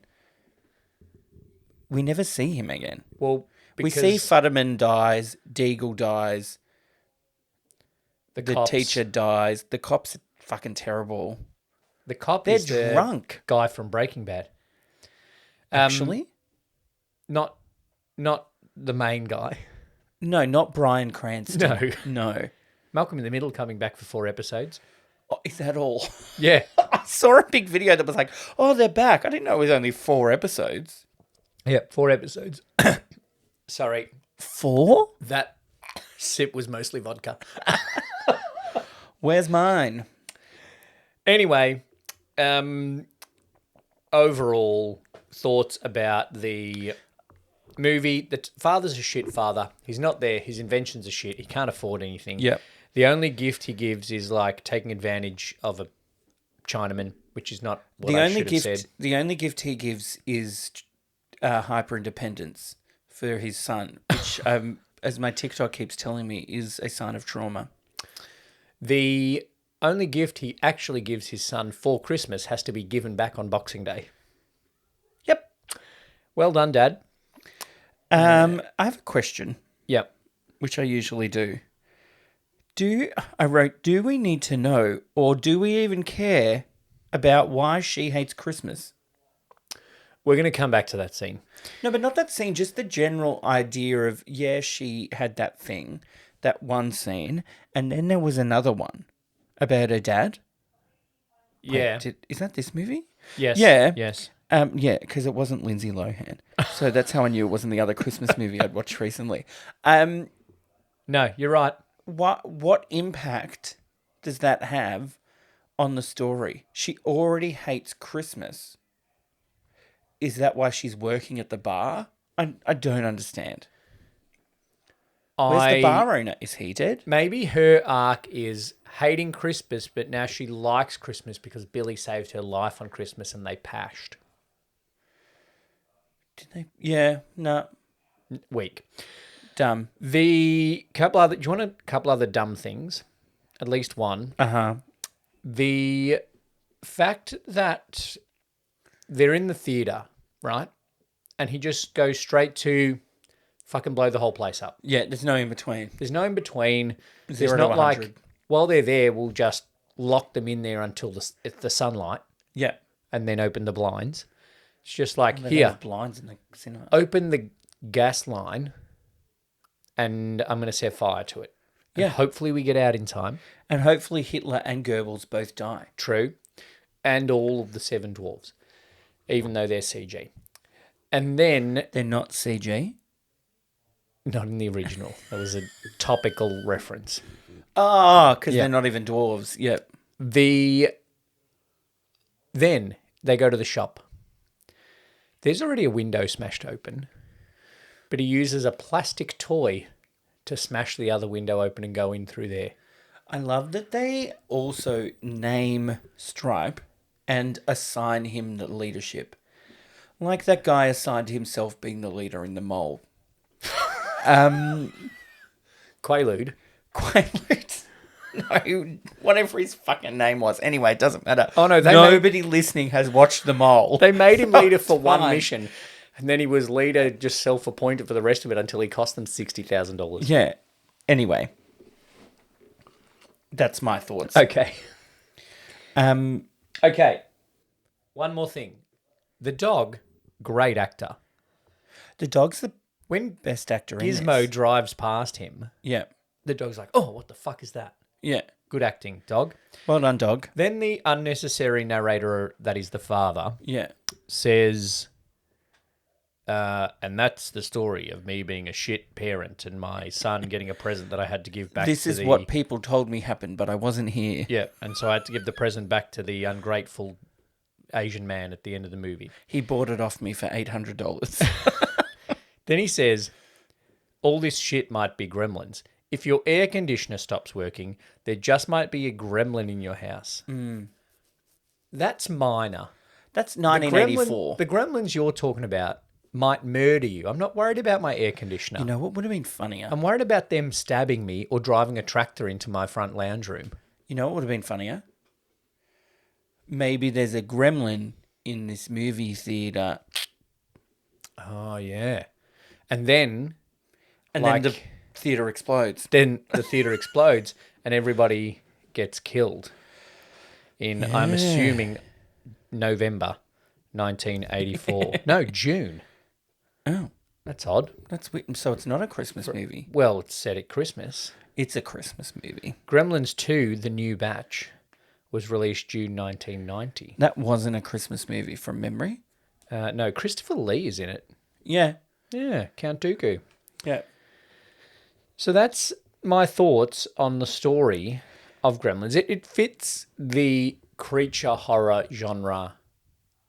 We never see him again. Well, we see Futterman dies, Deagle dies, the teacher dies, the cops are fucking terrible. The cop They're is the drunk. Guy from Breaking Bad. Actually? Not the main guy. No, not Bryan Cranston. No. No. Malcolm in the Middle coming back for 4 episodes. Oh, is that all? Yeah. I saw a big video that was like, oh, they're back. I didn't know it was only 4 episodes. Yeah, 4 episodes. Sorry, 4? that sip was mostly vodka. Where's mine? Anyway, overall thoughts about the movie. The father's a shit father. He's not there. His inventions are shit. He can't afford anything. Yep. The only gift he gives is like taking advantage of a Chinaman, which is not what I should have said. The only gift he gives is hyper independence for his son, which, as my TikTok keeps telling me, is a sign of trauma. The only gift he actually gives his son for Christmas has to be given back on Boxing Day. Yep. Well done, Dad. I have a question, Yep. which I usually do. Do we need to know, or do we even care about why she hates Christmas? We're going to come back to that scene. No, but not that scene, just the general idea of, yeah, she had that thing, that one scene, and then there was another one about her dad. Yeah. Wait, is that this movie? Yes. Yeah. Yes. Yeah, because it wasn't Lindsay Lohan. So that's how I knew it wasn't the other Christmas movie I'd watched recently. No, you're right. What impact does that have on the story? She already hates Christmas. Is that why she's working at the bar? I don't understand. Where's the bar owner? Is he dead? Maybe her arc is hating Christmas, but now she likes Christmas because Billy saved her life on Christmas and they pashed. Did they? Yeah, no. Weak. Dumb. The couple other. Do you want a couple other dumb things? At least one. The fact that they're in the theater, right? And he just goes straight to fucking blow the whole place up. Yeah, there's no in between. There's no in between. There's 0 to not 100. like while they're there, we'll just lock them in there until the sunlight Yeah. and then open the blinds. It's just like, They don't here, have blinds in the cinema. open the gas line and I'm going to set fire to it. And Yeah. hopefully we get out in time. And hopefully Hitler and Goebbels both die. True. And all of the 7 dwarves, even though they're CG. And then, They're not CG. not in the original. That was a topical reference. Oh, because Yeah. they're not even dwarves. Yep. Then they go to the shop. There's already a window smashed open, but he uses a plastic toy to smash the other window open and go in through there. I love that they also name Stripe and assign him the leadership. Like that guy assigned himself being the leader in the mole. Quaalude. Quaalude. No, whatever his fucking name was. Anyway, it doesn't matter. Oh, no, nobody listening has watched The Mole. They made him leader for It's one fine. mission, and then he was leader just self-appointed for the rest of it until he cost them $60,000. Yeah. Anyway, that's my thoughts. Okay. Um, Okay. One more thing. The dog, great actor. the dog's the When best actor in Gizmo this. drives past him, Yeah. the dog's like, oh, what the fuck is that? Yeah. Good acting, dog. Well done, dog. Then the unnecessary narrator, that is the father, Yeah. says, and that's the story of me being a shit parent and my son getting a present that I had to give back This to is what people told me happened, but I wasn't here. Yeah, and so I had to give the present back to the ungrateful Asian man at the end of the movie. He bought it off me for $800. Then he says, all this shit might be gremlins. If your air conditioner stops working, there just might be a gremlin in your house. That's minor. That's 1984. The gremlins you're talking about might murder you. I'm not worried about my air conditioner. You know what would have been funnier? I'm worried about them stabbing me or driving a tractor into my front lounge room. You know what would have been funnier? Maybe there's a gremlin in this movie theater, Oh, yeah. And then and Like- then the theater explodes. then the theater explodes and everybody gets killed in, I'm assuming, November 1984. No, June. Oh, That's odd. that's weird. So it's not a Christmas movie. Well, it's set at Christmas. It's a Christmas movie. Gremlins 2, The New Batch, was released June 1990. That wasn't a Christmas movie from memory. No, Christopher Lee is in it. Yeah. Yeah, Count Dooku. Yeah. So that's my thoughts on the story of Gremlins. It fits the creature horror genre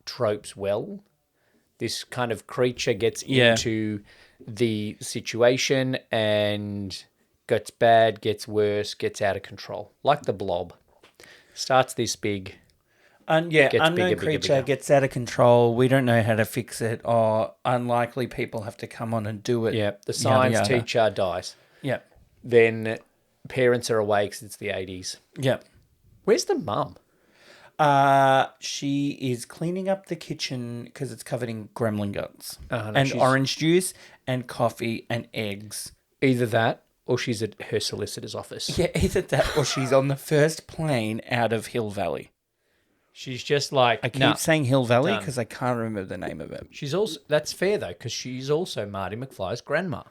tropes well. This kind of creature gets into the situation and gets bad, gets worse, gets out of control. Like the Blob. Starts this big. Gets unknown bigger, creature bigger. gets out of control. We don't know how to fix it, or unlikely people have to come on and do it. Yeah, the science teacher dies. Yeah. Then parents are away because it's the 80s. Yeah. Where's the mum? She is cleaning up the kitchen because it's covered in gremlin guts No, and she's- orange juice and coffee and eggs. Either that or she's at her solicitor's office. Yeah, either that or she's on the first plane out of Hill Valley. She's just like, I keep saying Hill Valley done. because I can't remember the name of it. She's also, that's fair though, because she's also Marty McFly's grandma.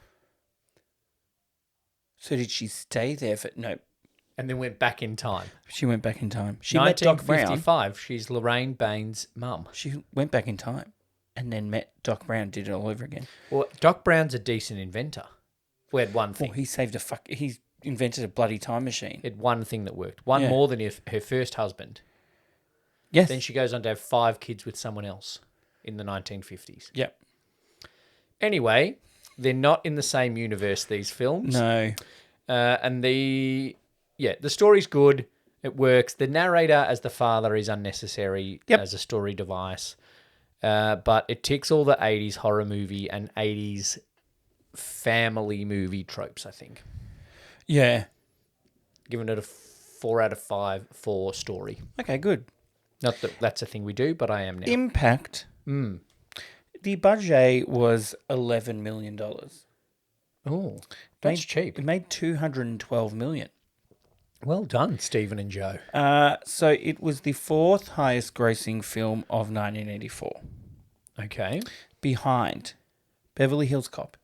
So did she stay there for... No, And then went back in time. she went back in time. She met Doc Brown. 1955, she's Lorraine Baines' mum. She went back in time and then met Doc Brown, did it all over again. Well, Doc Brown's a decent inventor. We had one thing. Well, he invented a bloody time machine. He had one thing that worked. One Yeah. more than her first husband. Yes. Then she goes on to have 5 kids with someone else in the 1950s. Yep. Anyway, they're not in the same universe, these films. No. And the story's good. It works. The narrator as the father is unnecessary as a story device. But it ticks all the 80s horror movie and 80s family movie tropes, I think. Yeah. Giving it a 4 out of 5 for story. Okay, good. Not that that's a thing we do, but I am now. Impact. The budget was $11 million. Oh, that's cheap. It made $212 million. Well done, Stephen and Joe. So it was the 4th highest grossing film of 1984. Okay. Behind Beverly Hills Cop,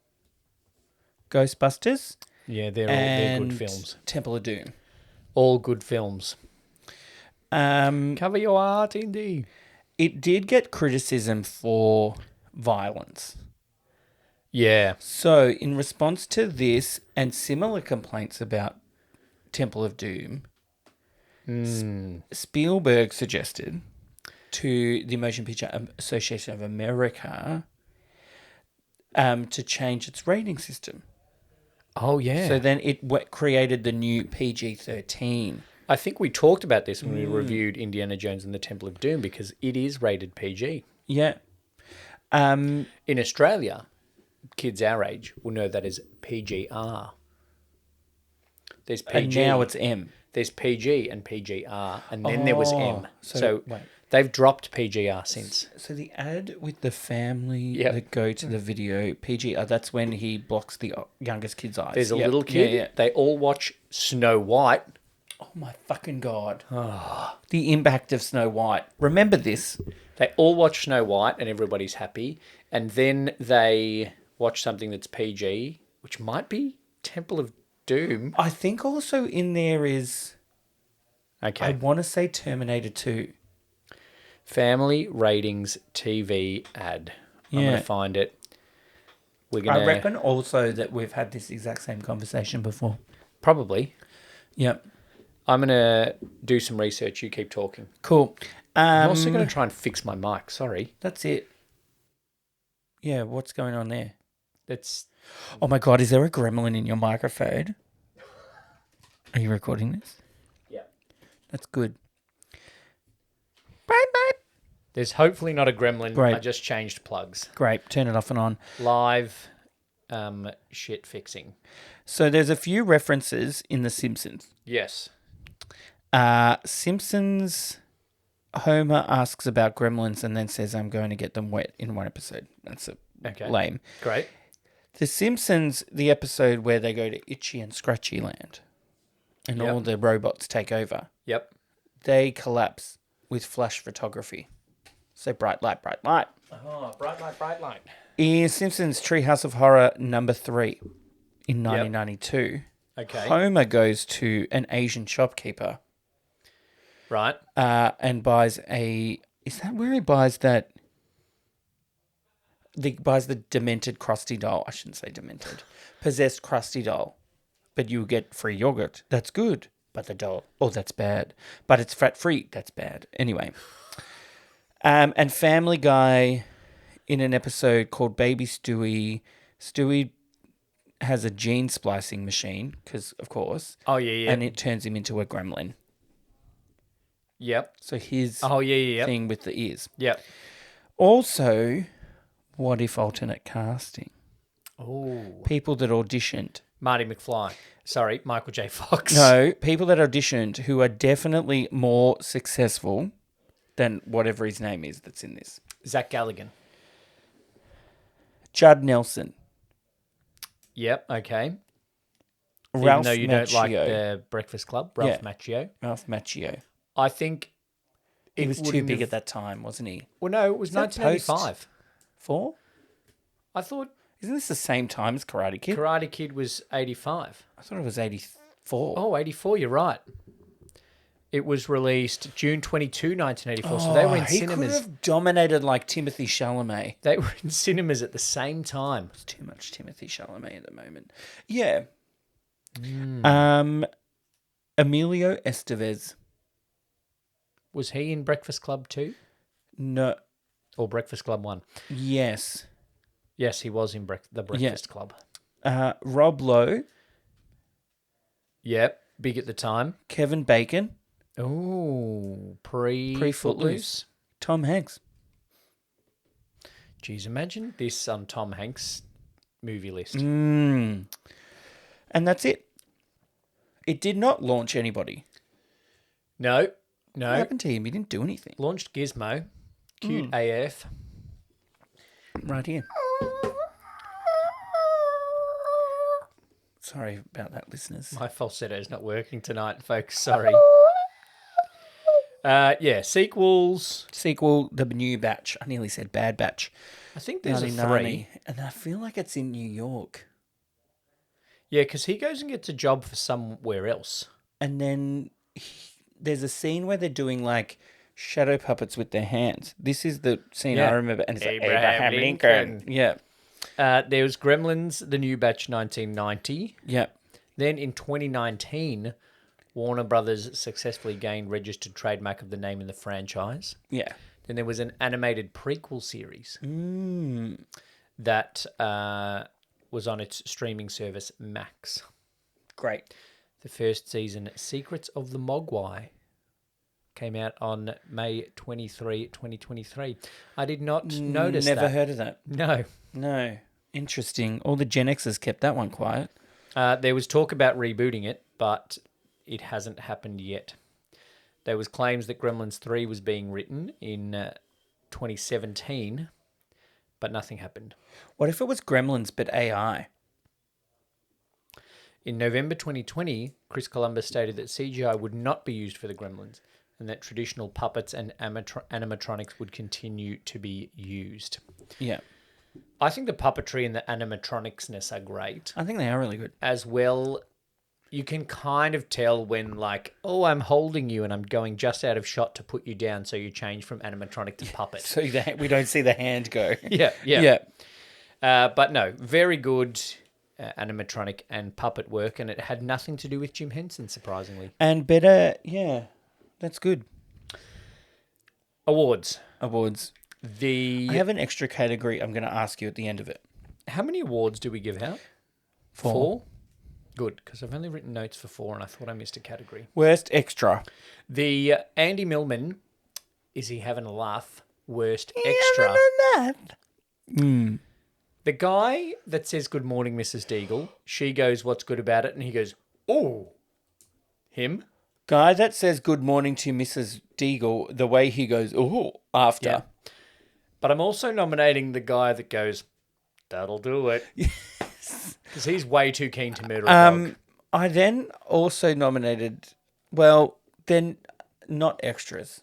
Ghostbusters, Yeah, they're and good films. Temple of Doom. All good films. Cover your heart, Indy. It did get criticism for violence. Yeah. So, in response to this and similar complaints about Temple of Doom, Spielberg suggested to the Motion Picture Association of America to change its rating system. Oh, yeah. So then it created the new PG-13. I think we talked about this when we reviewed Indiana Jones and the Temple of Doom because it is rated PG. Yeah. In Australia, kids our age will know that as PGR. There's PG. And now it's M. There's PG and PGR, and then there was M. So wait. they've dropped PGR since. So the ad with the family Yep. that go to the video, PGR, that's when he blocks the youngest kid's eyes. There's a Yep. little kid. Yeah, yeah. They all watch Snow White. Oh my fucking God. The impact of Snow White. Remember this. They all watch Snow White and everybody's happy. And then they watch something that's PG, which might be Temple of Doom. I think also in there is, Okay. I want to say Terminator 2. Family ratings TV ad. I'm Yeah. going to find it. We're going I reckon also that we've had this exact same conversation before. Probably. Yep. I'm going to do some research. You keep talking. Cool. I'm also going to try and fix my mic. Sorry. That's it. Yeah, what's going on there? That's... Oh my God, is there a gremlin in your microphone? Are you recording this? Yeah. That's good. Bye bye. There's hopefully not a gremlin. Great. I just changed plugs. Great. Turn it off and on. Live shit fixing. So there's a few references in The Simpsons. Yes. Simpsons, Homer asks about gremlins and then says, I'm going to get them wet in one episode. That's lame. Great. The Simpsons, the episode where they go to Itchy and Scratchy Land and Yep. all the robots take over, Yep. they collapse with flash photography. So bright light, bright light. Oh, bright light, bright light. In Simpsons Treehouse of Horror number 3 in 1992, Okay. Homer goes to an Asian shopkeeper Right. and buys a. Is that where he buys that? He buys the demented crusty doll. I shouldn't say demented, possessed crusty doll. But you get free yogurt. That's good. But the doll, oh, that's bad. But it's fat free. That's bad. Anyway. And Family Guy, in an episode called Baby Stewie, Stewie has a gene splicing machine, because of course. Oh, yeah. And it turns him into a gremlin. Yep. So his Yep. thing with the ears. Yep. Also, what if alternate casting? Oh. People that auditioned. Marty McFly. Sorry, Michael J. Fox. No, people that auditioned who are definitely more successful than whatever his name is that's in this. Zach Galligan. Judd Nelson. Yep, okay. Ralph Even though you don't like Macchio. the Breakfast Club, Ralph Macchio. Ralph Macchio. I think He was too big have- at that time, wasn't he? Well, no, it was that 1985. 4? I thought Isn't this the same time as Karate Kid? Karate Kid was 85. I thought it was 84. Oh, 84, you're right. It was released June 22, 1984. So they were in he could cinemas. have dominated like Timothy Chalamet. They were in cinemas at the same time. It's too much Timothy Chalamet at the moment. Yeah. Emilio Estevez. Was he in Breakfast Club 2 No. or Breakfast Club 1? Yes. Yes, he was in the Breakfast Club. Rob Lowe. Yep, big at the time. Kevin Bacon. Oh, Pre-Footloose. Footloose. Tom Hanks. Geez, imagine this on Tom Hanks' movie list. And that's it. It did not launch anybody. No. What happened to him? He didn't do anything. Launched Gizmo. Cute AF. Right here. Sorry about that, listeners. My falsetto's not working tonight, folks. Sorry. Sequels. Sequel, The New Batch. I nearly said Bad Batch. I think there's a 3. 1990. And I feel like it's in New York. Yeah, because he goes and gets a job for somewhere else. And then there's a scene where they're doing like shadow puppets with their hands. This is the scene I remember. And it's like Abraham Lincoln. Yeah. There was Gremlins, The New Batch, 1990. Yeah. Then in 2019, Warner Brothers successfully gained registered trademark of the name in the franchise. Yeah. Then there was an animated prequel series that was on its streaming service, Max. Great. The first season, Secrets of the Mogwai, came out on May 23, 2023. I did not notice that. Never heard of that. No. No. Interesting. All the Gen Xers kept that one quiet. There was talk about rebooting it, but it hasn't happened yet. There was claims that Gremlins 3 was being written in 2017, but nothing happened. What if it was Gremlins but AI? In November 2020, Chris Columbus stated that CGI would not be used for the Gremlins and that traditional puppets and animatronics would continue to be used. Yeah. I think the puppetry and the animatronicsness are great. I think they are really good. As well, you can kind of tell when, like, oh, I'm holding you and I'm going just out of shot to put you down, so you change from animatronic to puppet. So we don't see the hand go. Yeah. But no, very good animatronic and puppet work, and it had nothing to do with Jim Henson, surprisingly. And better, that's good. Awards. I have an extra category I'm going to ask you at the end of it. How many awards do we give out? 4? Good, because I've only written notes for 4 and I thought I missed a category. Worst extra. The Andy Millman, Is He Having a Laugh? Worst extra. The guy that says, "Good morning, Mrs. Deagle," she goes, "What's good about it?" And he goes, "Oh." Him? Guy that says good morning to Mrs. Deagle, the way he goes, oh, after. Yeah. But I'm also nominating the guy that goes, "That'll do it." Because he's way too keen to murder a dog. I then also nominated, well, then not extras,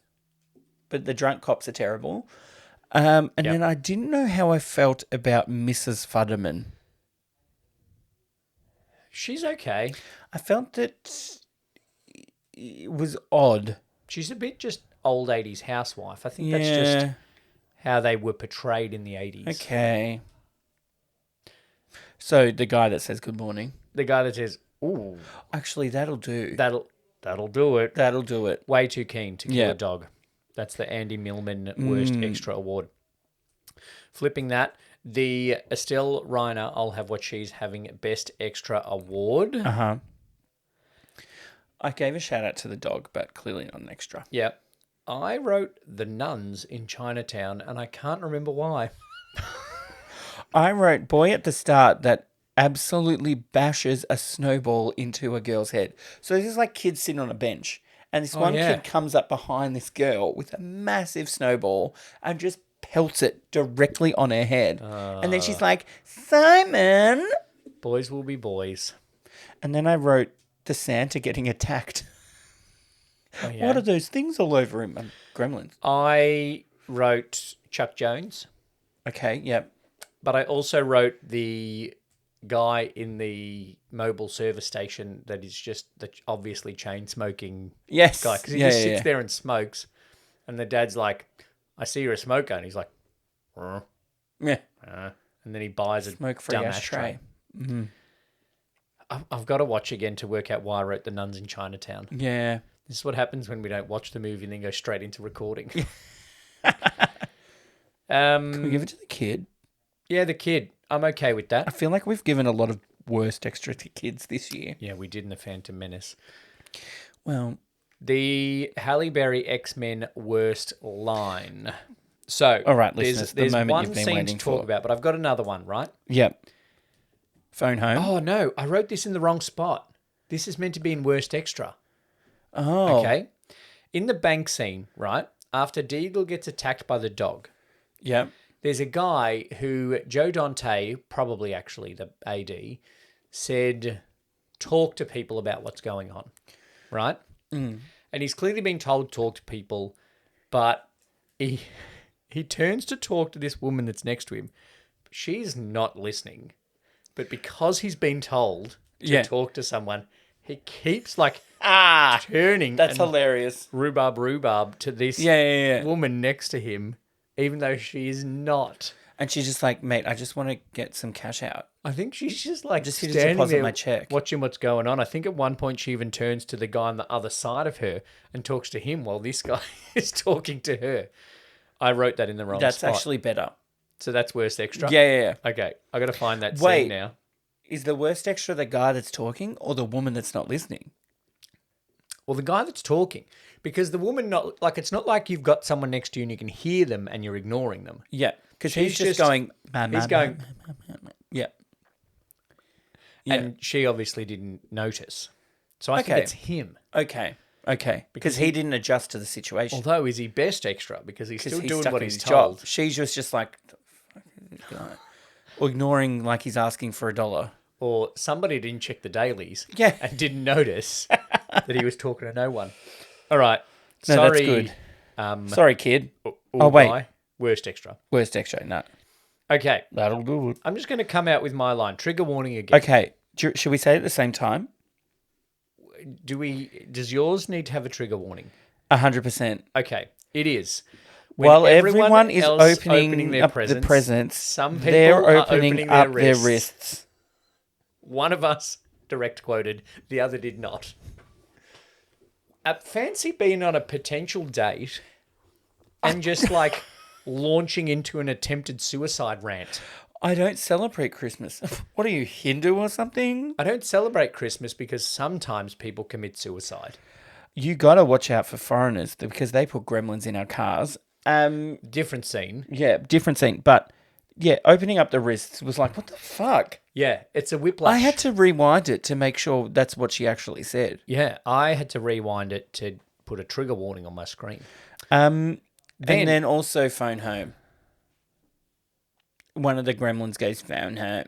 but the drunk cops are terrible. And then I didn't know how I felt about Mrs. Futterman. She's okay. I felt that it was odd. She's a bit just old 80s housewife. I think that's just how they were portrayed in the 80s. Okay. So the guy that says good morning. The guy that says, ooh. Actually, that'll do. That'll do it. That'll do it. Way too keen to kill a dog. That's the Andy Millman Worst Extra Award. Flipping that, the Estelle Reiner, I'll have what she's having Best Extra Award. Uh-huh. I gave a shout out to the dog, but clearly not an extra. Yeah. I wrote The Nuns in Chinatown, and I can't remember why. I wrote boy at the start that absolutely bashes a snowball into a girl's head. So this is like kids sitting on a bench, and this one kid comes up behind this girl with a massive snowball and just pelts it directly on her head. And then she's like, Simon! Boys will be boys. And then I wrote the Santa getting attacked. Oh, yeah. What are those things all over him? Gremlins. I wrote Chuck Jones. Okay, yep. But I also wrote the guy in the mobile service station that is just the obviously chain smoking guy. Because he just sits there and smokes. And the dad's like, I see you're a smoker. And he's like, yeah. And then he buys a smoke-free dumb ashtray. Mm-hmm. I've got to watch again to work out why I wrote The Nuns in Chinatown. Yeah. This is what happens when we don't watch the movie and then go straight into recording. Can we give it to the kid? Yeah, the kid. I'm okay with that. I feel like we've given a lot of worst extra to kids this year. Yeah, we did in The Phantom Menace. Well, the Halle Berry X-Men worst line. So, all right, listeners, there's the moment one you've been scene waiting to talk for. about, but I've got another one, right? Yep. Phone home. Oh, no. I wrote this in the wrong spot. This is meant to be in worst extra. Oh. Okay. In the bank scene, right, after Deagle gets attacked by the dog, Yep. there's a guy who, Joe Dante, probably actually the AD, said, talk to people about what's going on, right? Mm. And he's clearly being told to talk to people, but he turns to talk to this woman that's next to him. She's not listening. But because he's been told to talk to someone, he keeps like turning. That's hilarious. Rhubarb to this woman next to him, even though she is not. And she's just like, mate, I just want to get some cash out. I think she's just like Just here to standing deposit there my check. watching what's going on. I think at one point she even turns to the guy on the other side of her and talks to him while this guy is talking to her. I wrote that in the wrong spot. That's actually better. So that's worst extra? Yeah. Okay, I got to find that scene now. Is the worst extra the guy that's talking or the woman that's not listening? Well, the guy that's talking. Because the woman, not like it's not like you've got someone next to you and you can hear them and you're ignoring them. Yeah, because he's just going... He's going... Yeah. And she obviously didn't notice. So I think it's him. Okay. Because he didn't adjust to the situation. Although, is he best extra? Because he's still doing stuck what in he's his told. job. She's just like... Or ignoring like he's asking for $1. Or somebody didn't check the dailies Yeah. and didn't notice that he was talking to no one. All right. No, Sorry. that's good. Sorry, kid. Wait. Guy. Worst extra. Worst extra. No. Okay. That'll do it. I'm just going to come out with my line. Trigger warning again. Okay. Should we say it at the same time? Does yours need to have a trigger warning? 100%. Okay. It is. While everyone is else opening their up the presents, some people they're are opening up their wrists. One of us direct quoted, the other did not. Fancy being on a potential date and just like launching into an attempted suicide rant. I don't celebrate Christmas. What are you, Hindu or something? I don't celebrate Christmas because sometimes people commit suicide. You got to watch out for foreigners because they put gremlins in our cars. Different scene. Yeah, different scene. But yeah, opening up the wrists was like, what the fuck? Yeah, it's a whiplash. I had to rewind it to make sure that's what she actually said. Yeah, I had to rewind it to put a trigger warning on my screen. And then also phone home. One of the gremlins goes phone home.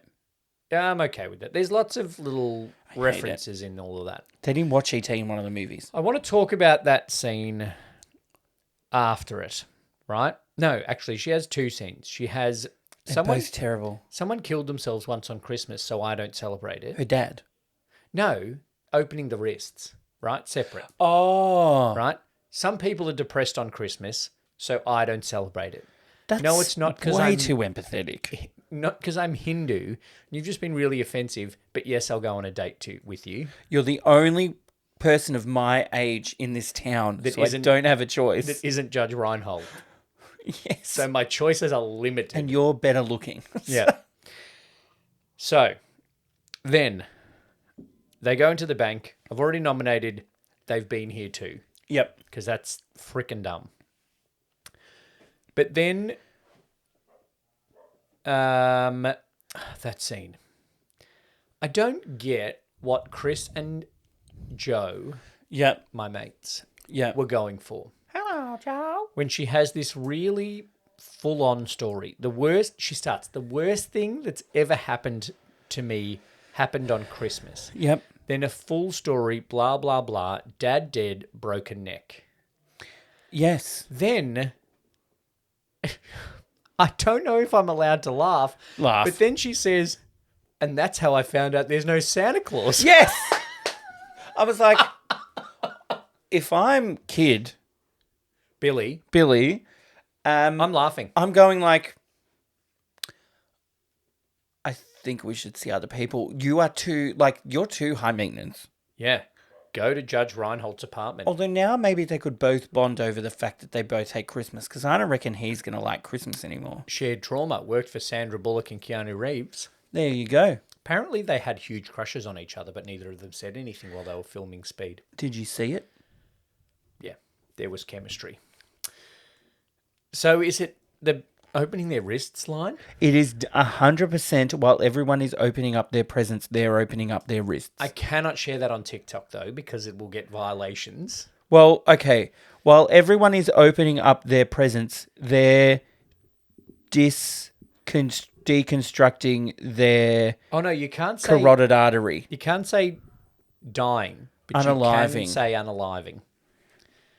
Yeah, I'm okay with that. There's lots of little references in all of that. They didn't watch E.T. in one of the movies. I want to talk about that scene after it, right? No, actually, she has two scenes. She has Both terrible. Someone killed themselves once on Christmas, so I don't celebrate it. Her dad. No, opening the wrists, right? Separate. Oh. Right? some people are depressed on Christmas, so I don't celebrate it. That's No, it's not because way I'm too empathetic. not because I'm Hindu. You've just been really offensive. But yes, I'll go on a date with you. You're the only person of my age in this town, That so I isn't- don't have a choice. That isn't Judge Reinhold. Yes. So my choices are limited. And you're better looking. Yeah. So then they go into the bank. I've already nominated They've Been Here Too, Yep. because that's freaking dumb. But then that scene. I don't get what Chris and Joe, Yep. my mates, Yep. were going for. Hello, Joe. When she has this really full-on story. The worst thing that's ever happened to me happened on Christmas. Yep. Then a full story, blah, blah, blah, dad dead, broken neck. Yes. Then, I don't know if I'm allowed to laugh. Laugh. But then she says, and that's how I found out there's no Santa Claus. Yes. I was like, if I'm kid Billy, I'm laughing. going like, I think we should see other people. You're too high maintenance. Yeah. Go to Judge Reinhold's apartment. Although now maybe they could both bond over the fact that they both hate Christmas, because I don't reckon he's going to like Christmas anymore. Shared trauma. Worked for Sandra Bullock and Keanu Reeves. There you go. Apparently they had huge crushes on each other, but neither of them said anything while they were filming Speed. Did you see it? Yeah, there was chemistry. So is it the opening their wrists line? It is 100% while everyone is opening up their presents, they're opening up their wrists. I cannot share that on TikTok, though, because it will get violations. Well, okay. While everyone is opening up their presents, they're deconstructing their Oh, no, you can't say... carotid artery. You can't say dying, but you Unaliving. can say unaliving.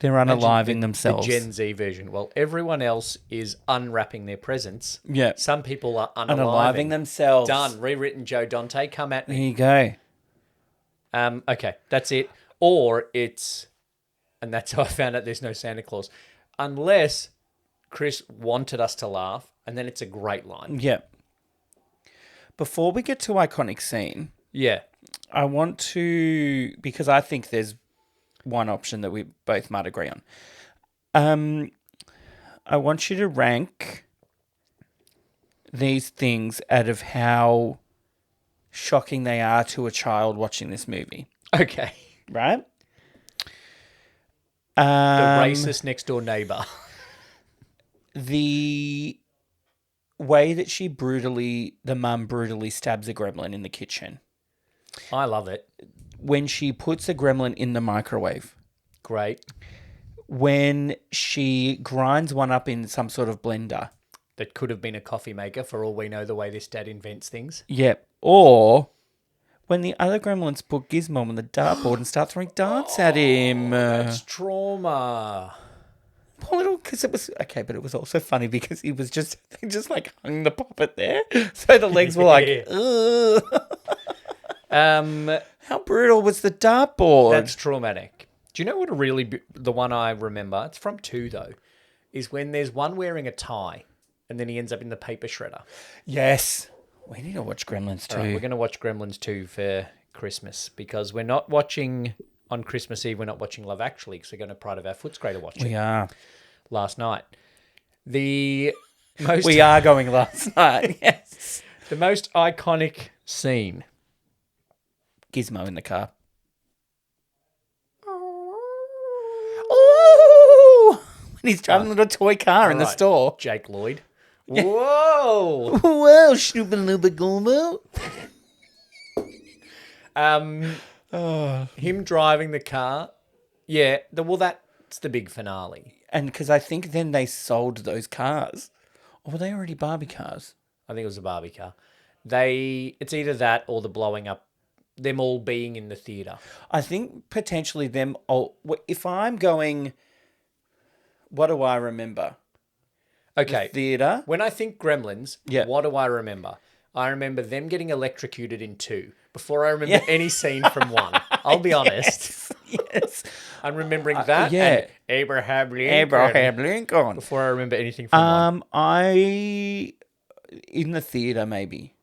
They're unaliving themselves. The Gen Z version. Well, everyone else is unwrapping their presents. Yeah. Some people are Unaliving themselves. Done. Rewritten. Joe Dante, come at There me. you go. Okay, that's it. Or it's... And that's how I found out there's no Santa Claus. Unless Chris wanted us to laugh, and then it's a great line. Yeah. Before we get to iconic scene, Yeah. I want to, because I think there's one option that we both might agree on. I want you to rank these things out of how shocking they are to a child watching this movie. Okay. Right? The racist next door neighbor. The way that the mum brutally stabs a gremlin in the kitchen. I love it. When she puts a gremlin in the microwave. Great. When she grinds one up in some sort of blender. That could have been a coffee maker for all we know, the way this dad invents things. Yep. Or when the other gremlins put Gizmo on the dartboard and start throwing darts at him. That's trauma. Poor little, because it was, okay, but it was also funny because they just like hung the puppet there. So the legs were like, ugh. How brutal was the dartboard? That's traumatic. Do you know what the one I remember, it's from 2 though, is when there's one wearing a tie and then he ends up in the paper shredder. Yes. We need to watch Gremlins too. All right, we're going to watch Gremlins 2 for Christmas because we're not watching on Christmas Eve, we're not watching Love Actually because we're going to Pride of Our Footscray to watch it. We are. Last night. We are going last night. Yes. The most iconic scene. Gizmo in the car. Oh! When he's driving a little toy car in the store. Jake Lloyd. Whoa! Whoa, Snoopa Loopa Gumbo. Him driving the car. Yeah, that's the big finale. And because I think then they sold those cars. Or were they already Barbie cars? I think it was a Barbie car. It's either that or the blowing up, them all being in the theatre. I think potentially them all. If I'm going, what do I remember? Okay. Theatre. When I think Gremlins, Yeah. what do I remember? I remember them getting electrocuted in 2 before I remember any scene from 1. I'll be honest. Yes. I'm remembering that yeah. and Abraham Lincoln Abraham Lincoln. before I remember anything from one. I in the theater maybe,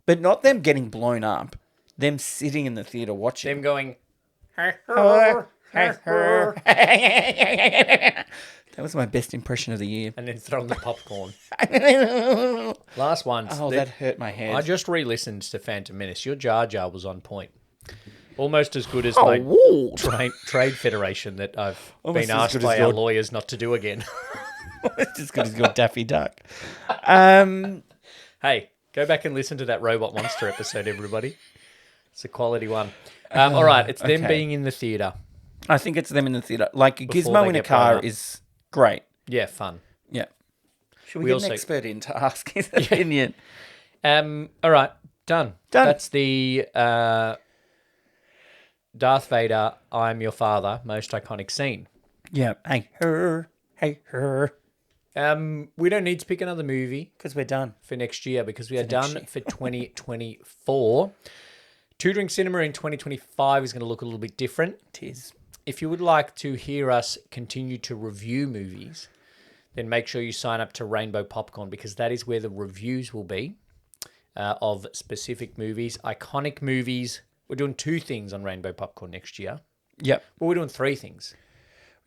but not them getting blown up. Them sitting in the theater watching. Them going, That was my best impression of the year. and then throwing the popcorn. Last one. Oh, that hurt my head. I just re-listened to Phantom Menace. Your Jar Jar was on point. Almost as good as Oh, my whoa. trade federation that I've Almost been as asked good by as our your- lawyers not to do again. It's as good as your Daffy Duck. Hey, go back and listen to that Robot Monster episode, everybody. It's a quality one. All right, it's them okay. being in the theatre. I think it's them in the theater. Like a Before gizmo they in a get blown car up. is great. Yeah, fun. Yeah. Should we, We get also- an expert in to ask his opinion? All right, done. Done. That's the Darth Vader, I'm your father, most iconic scene. Yeah. Hey, her. Hey, her. We don't need to pick another movie Because we're done. for next year because we are next done year. for 2024. Two Drink Cinema in 2025 is going to look a little bit different. It is. If you would like to hear us continue to review movies, then make sure you sign up to Rainbow Popcorn because that is where the reviews will be of specific movies, iconic movies. We're doing 2 things on Rainbow Popcorn next year. Yep. Well, we're doing 3 things.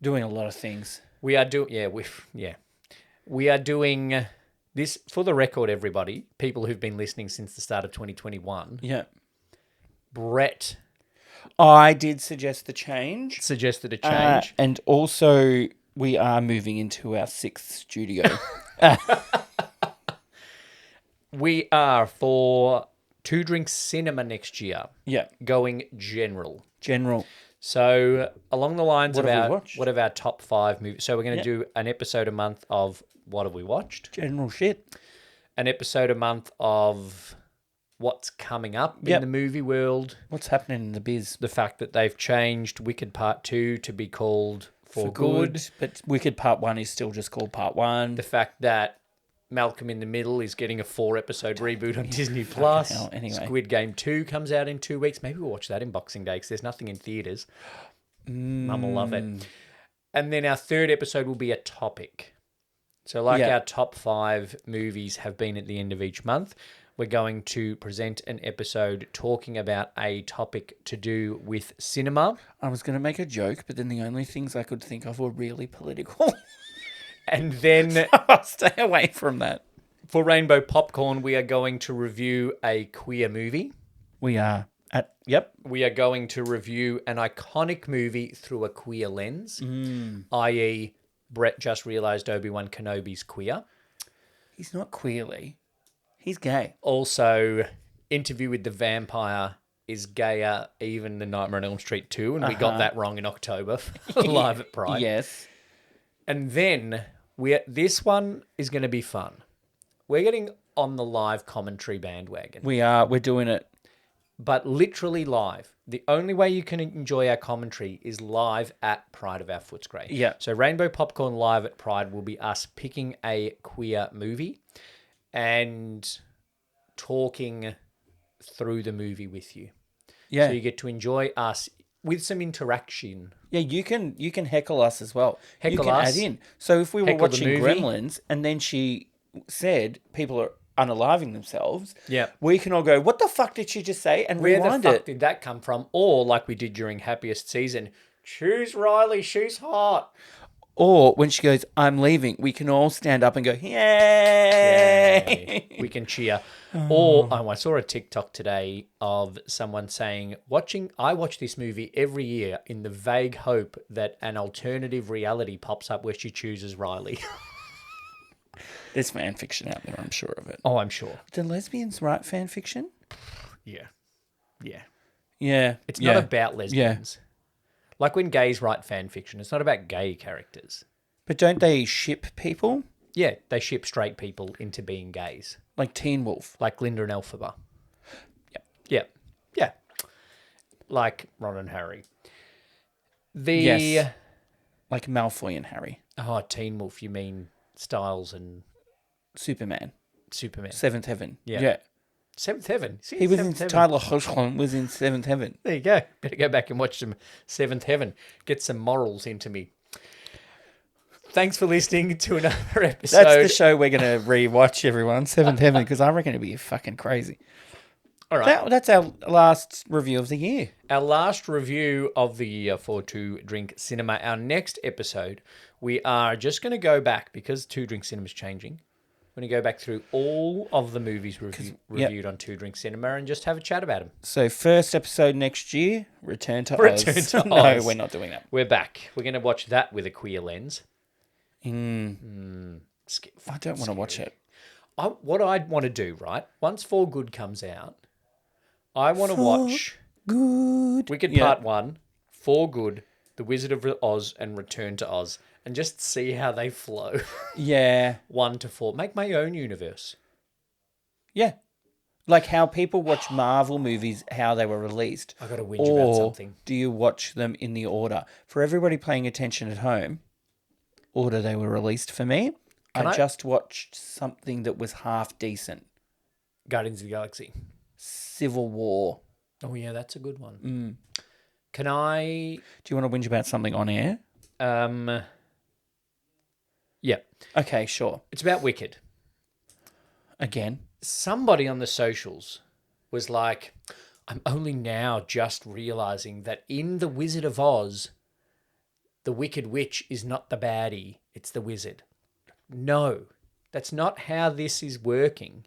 Doing a lot of things. We are doing, we are doing this for the record, everybody, people who've been listening since the start of 2021. Yeah. Brett I did suggest the change. suggested a change. And also, we are moving into our 6th studio. We are for Two Drink Cinema next year, Yeah. going general. General. So along the lines What of have we our watched? what of our top 5 movies. So we're going to Yeah. do an episode a month of what have we watched, General shit. an episode a month of what's coming up Yep. in the movie world, What's happening in the biz? the fact that they've changed Wicked Part 2 to be called For Good, But Wicked Part 1 is still just called Part 1. the fact that Malcolm in the Middle is getting a 4-episode reboot on Disney Plus. hell, anyway. Squid Game 2 comes out in 2 weeks. Maybe we'll watch that in Boxing Day because there's nothing in theaters. Mum will love it. And then our 3rd episode will be a topic. So like Yeah. our top 5 movies have been at the end of each month, we're going to present an episode talking about a topic to do with cinema. I was going to make a joke, but then the only things I could think of were really political. And then I'll stay away from that. for Rainbow Popcorn, we are going to review a queer movie. We are at, yep. We are going to review an iconic movie through a queer lens, i.e., Brett just realised Obi-Wan Kenobi's queer. He's not queerly. He's gay. Also, Interview with the Vampire is gayer even than Nightmare on Elm Street 2, and we got that wrong in October, live at Pride. Yes. And then this one is going to be fun. We're getting on the live commentary bandwagon, We are. We're doing it. but literally live. The only way you can enjoy our commentary is live at Pride of Our Footscray. Yeah. So Rainbow Popcorn live at Pride will be us picking a queer movie and talking through the movie with you. Yeah. So you get to enjoy us with some interaction. Yeah, you can heckle us as well. You Heckle can us. add in. So if we were Heckle the watching movie. Gremlins and then she said people are unaliving themselves, Yeah. we can all go, what the fuck did she just say? And Where the rewind fuck it. did that come from? Or like we did during Happiest Season, choose Riley, she's hot. Or when she goes, I'm leaving, we can all stand up and go, yay! Yay. We can cheer. Or I saw a TikTok today of someone saying, I watch this movie every year in the vague hope that an alternative reality pops up where she chooses Riley. There's fan fiction out there, I'm sure of it. Oh, I'm sure. Do lesbians write fan fiction? Yeah. Yeah. Yeah. It's not about lesbians. Yeah. Like when gays write fan fiction, it's not about gay characters. But don't they ship people? Yeah, they ship straight people into being gays. Like Teen Wolf. Like Linda and Elphaba. Yeah. Yeah. Like Ron and Harry. Yes. Like Malfoy and Harry. Oh, Teen Wolf, you mean Styles and Superman. Superman. Seventh Heaven. Yeah. Yeah. Seventh Heaven. He was in Tyler Hoechlin was in Seventh Heaven. There you go. Better go back and watch some Seventh Heaven. Get some morals into me. Thanks for listening to another episode. That's the show we're going to rewatch, everyone. Seventh Heaven, because I reckon it'd be fucking crazy. All right. That's our last review of the year. Our last review of the year for Two Drink Cinema. Our next episode, we are just going to go back, because Two Drink Cinema is changing. We're going to go back through all of the movies reviewed on Two Drink Cinema and just have a chat about them. So first episode next year, Return to Return Oz. to No, Oz. we're not doing that. We're back. We're going to watch that with a queer lens. I don't want to watch it. What I'd want to do, right? Once For Good comes out, I want to watch Wicked Part 1, For Good, The Wizard of Oz, and Return to Oz, and just see how they flow. Yeah. 1 to 4. Make my own universe. Yeah. Like how people watch Marvel movies, how they were released. I got to whinge about something. Do you watch them in the order? For everybody paying attention at home, order they were released for me. I just watched something that was half decent. Guardians of the Galaxy. Civil War. Oh, yeah, that's a good one. Can I... Do you want to whinge about something on air? Yeah. Okay, sure. It's about Wicked. Again. Somebody on the socials was like, I'm only now just realizing that in The Wizard of Oz, the Wicked Witch is not the baddie, it's the wizard. No, that's not how this is working.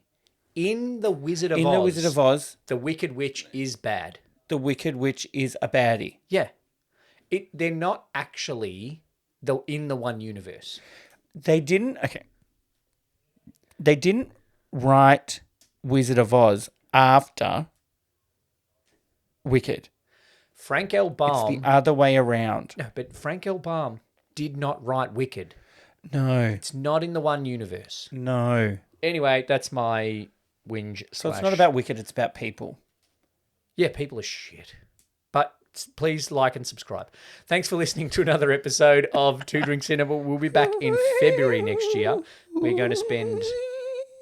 In The Wizard of Oz, the Wicked Witch is bad. The Wicked Witch is a baddie. Yeah. They're not actually in the one universe. They didn't write Wizard of Oz after Wicked. Frank L. Baum... It's the other way around. No, but Frank L. Baum did not write Wicked. No. It's not in the one universe. No. Anyway, that's my whinge. So it's not about Wicked, it's about people. Yeah, people are shit. But please like and subscribe. Thanks for listening to another episode of Two Drink Cinema. We'll be back in February next year. We're going to spend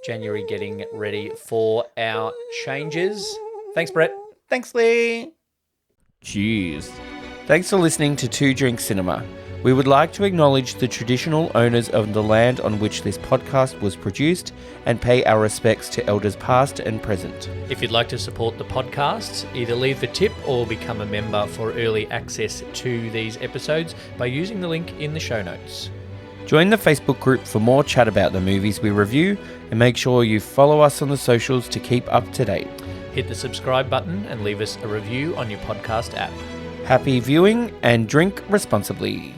January getting ready for our changes. Thanks, Brett. Thanks, Lee. Cheers. Thanks for listening to Two Drink Cinema. We would like to acknowledge the traditional owners of the land on which this podcast was produced and pay our respects to elders past and present. If you'd like to support the podcast, either leave a tip or become a member for early access to these episodes by using the link in the show notes. Join the Facebook group for more chat about the movies we review and make sure you follow us on the socials to keep up to date. Hit the subscribe button and leave us a review on your podcast app. Happy viewing and drink responsibly.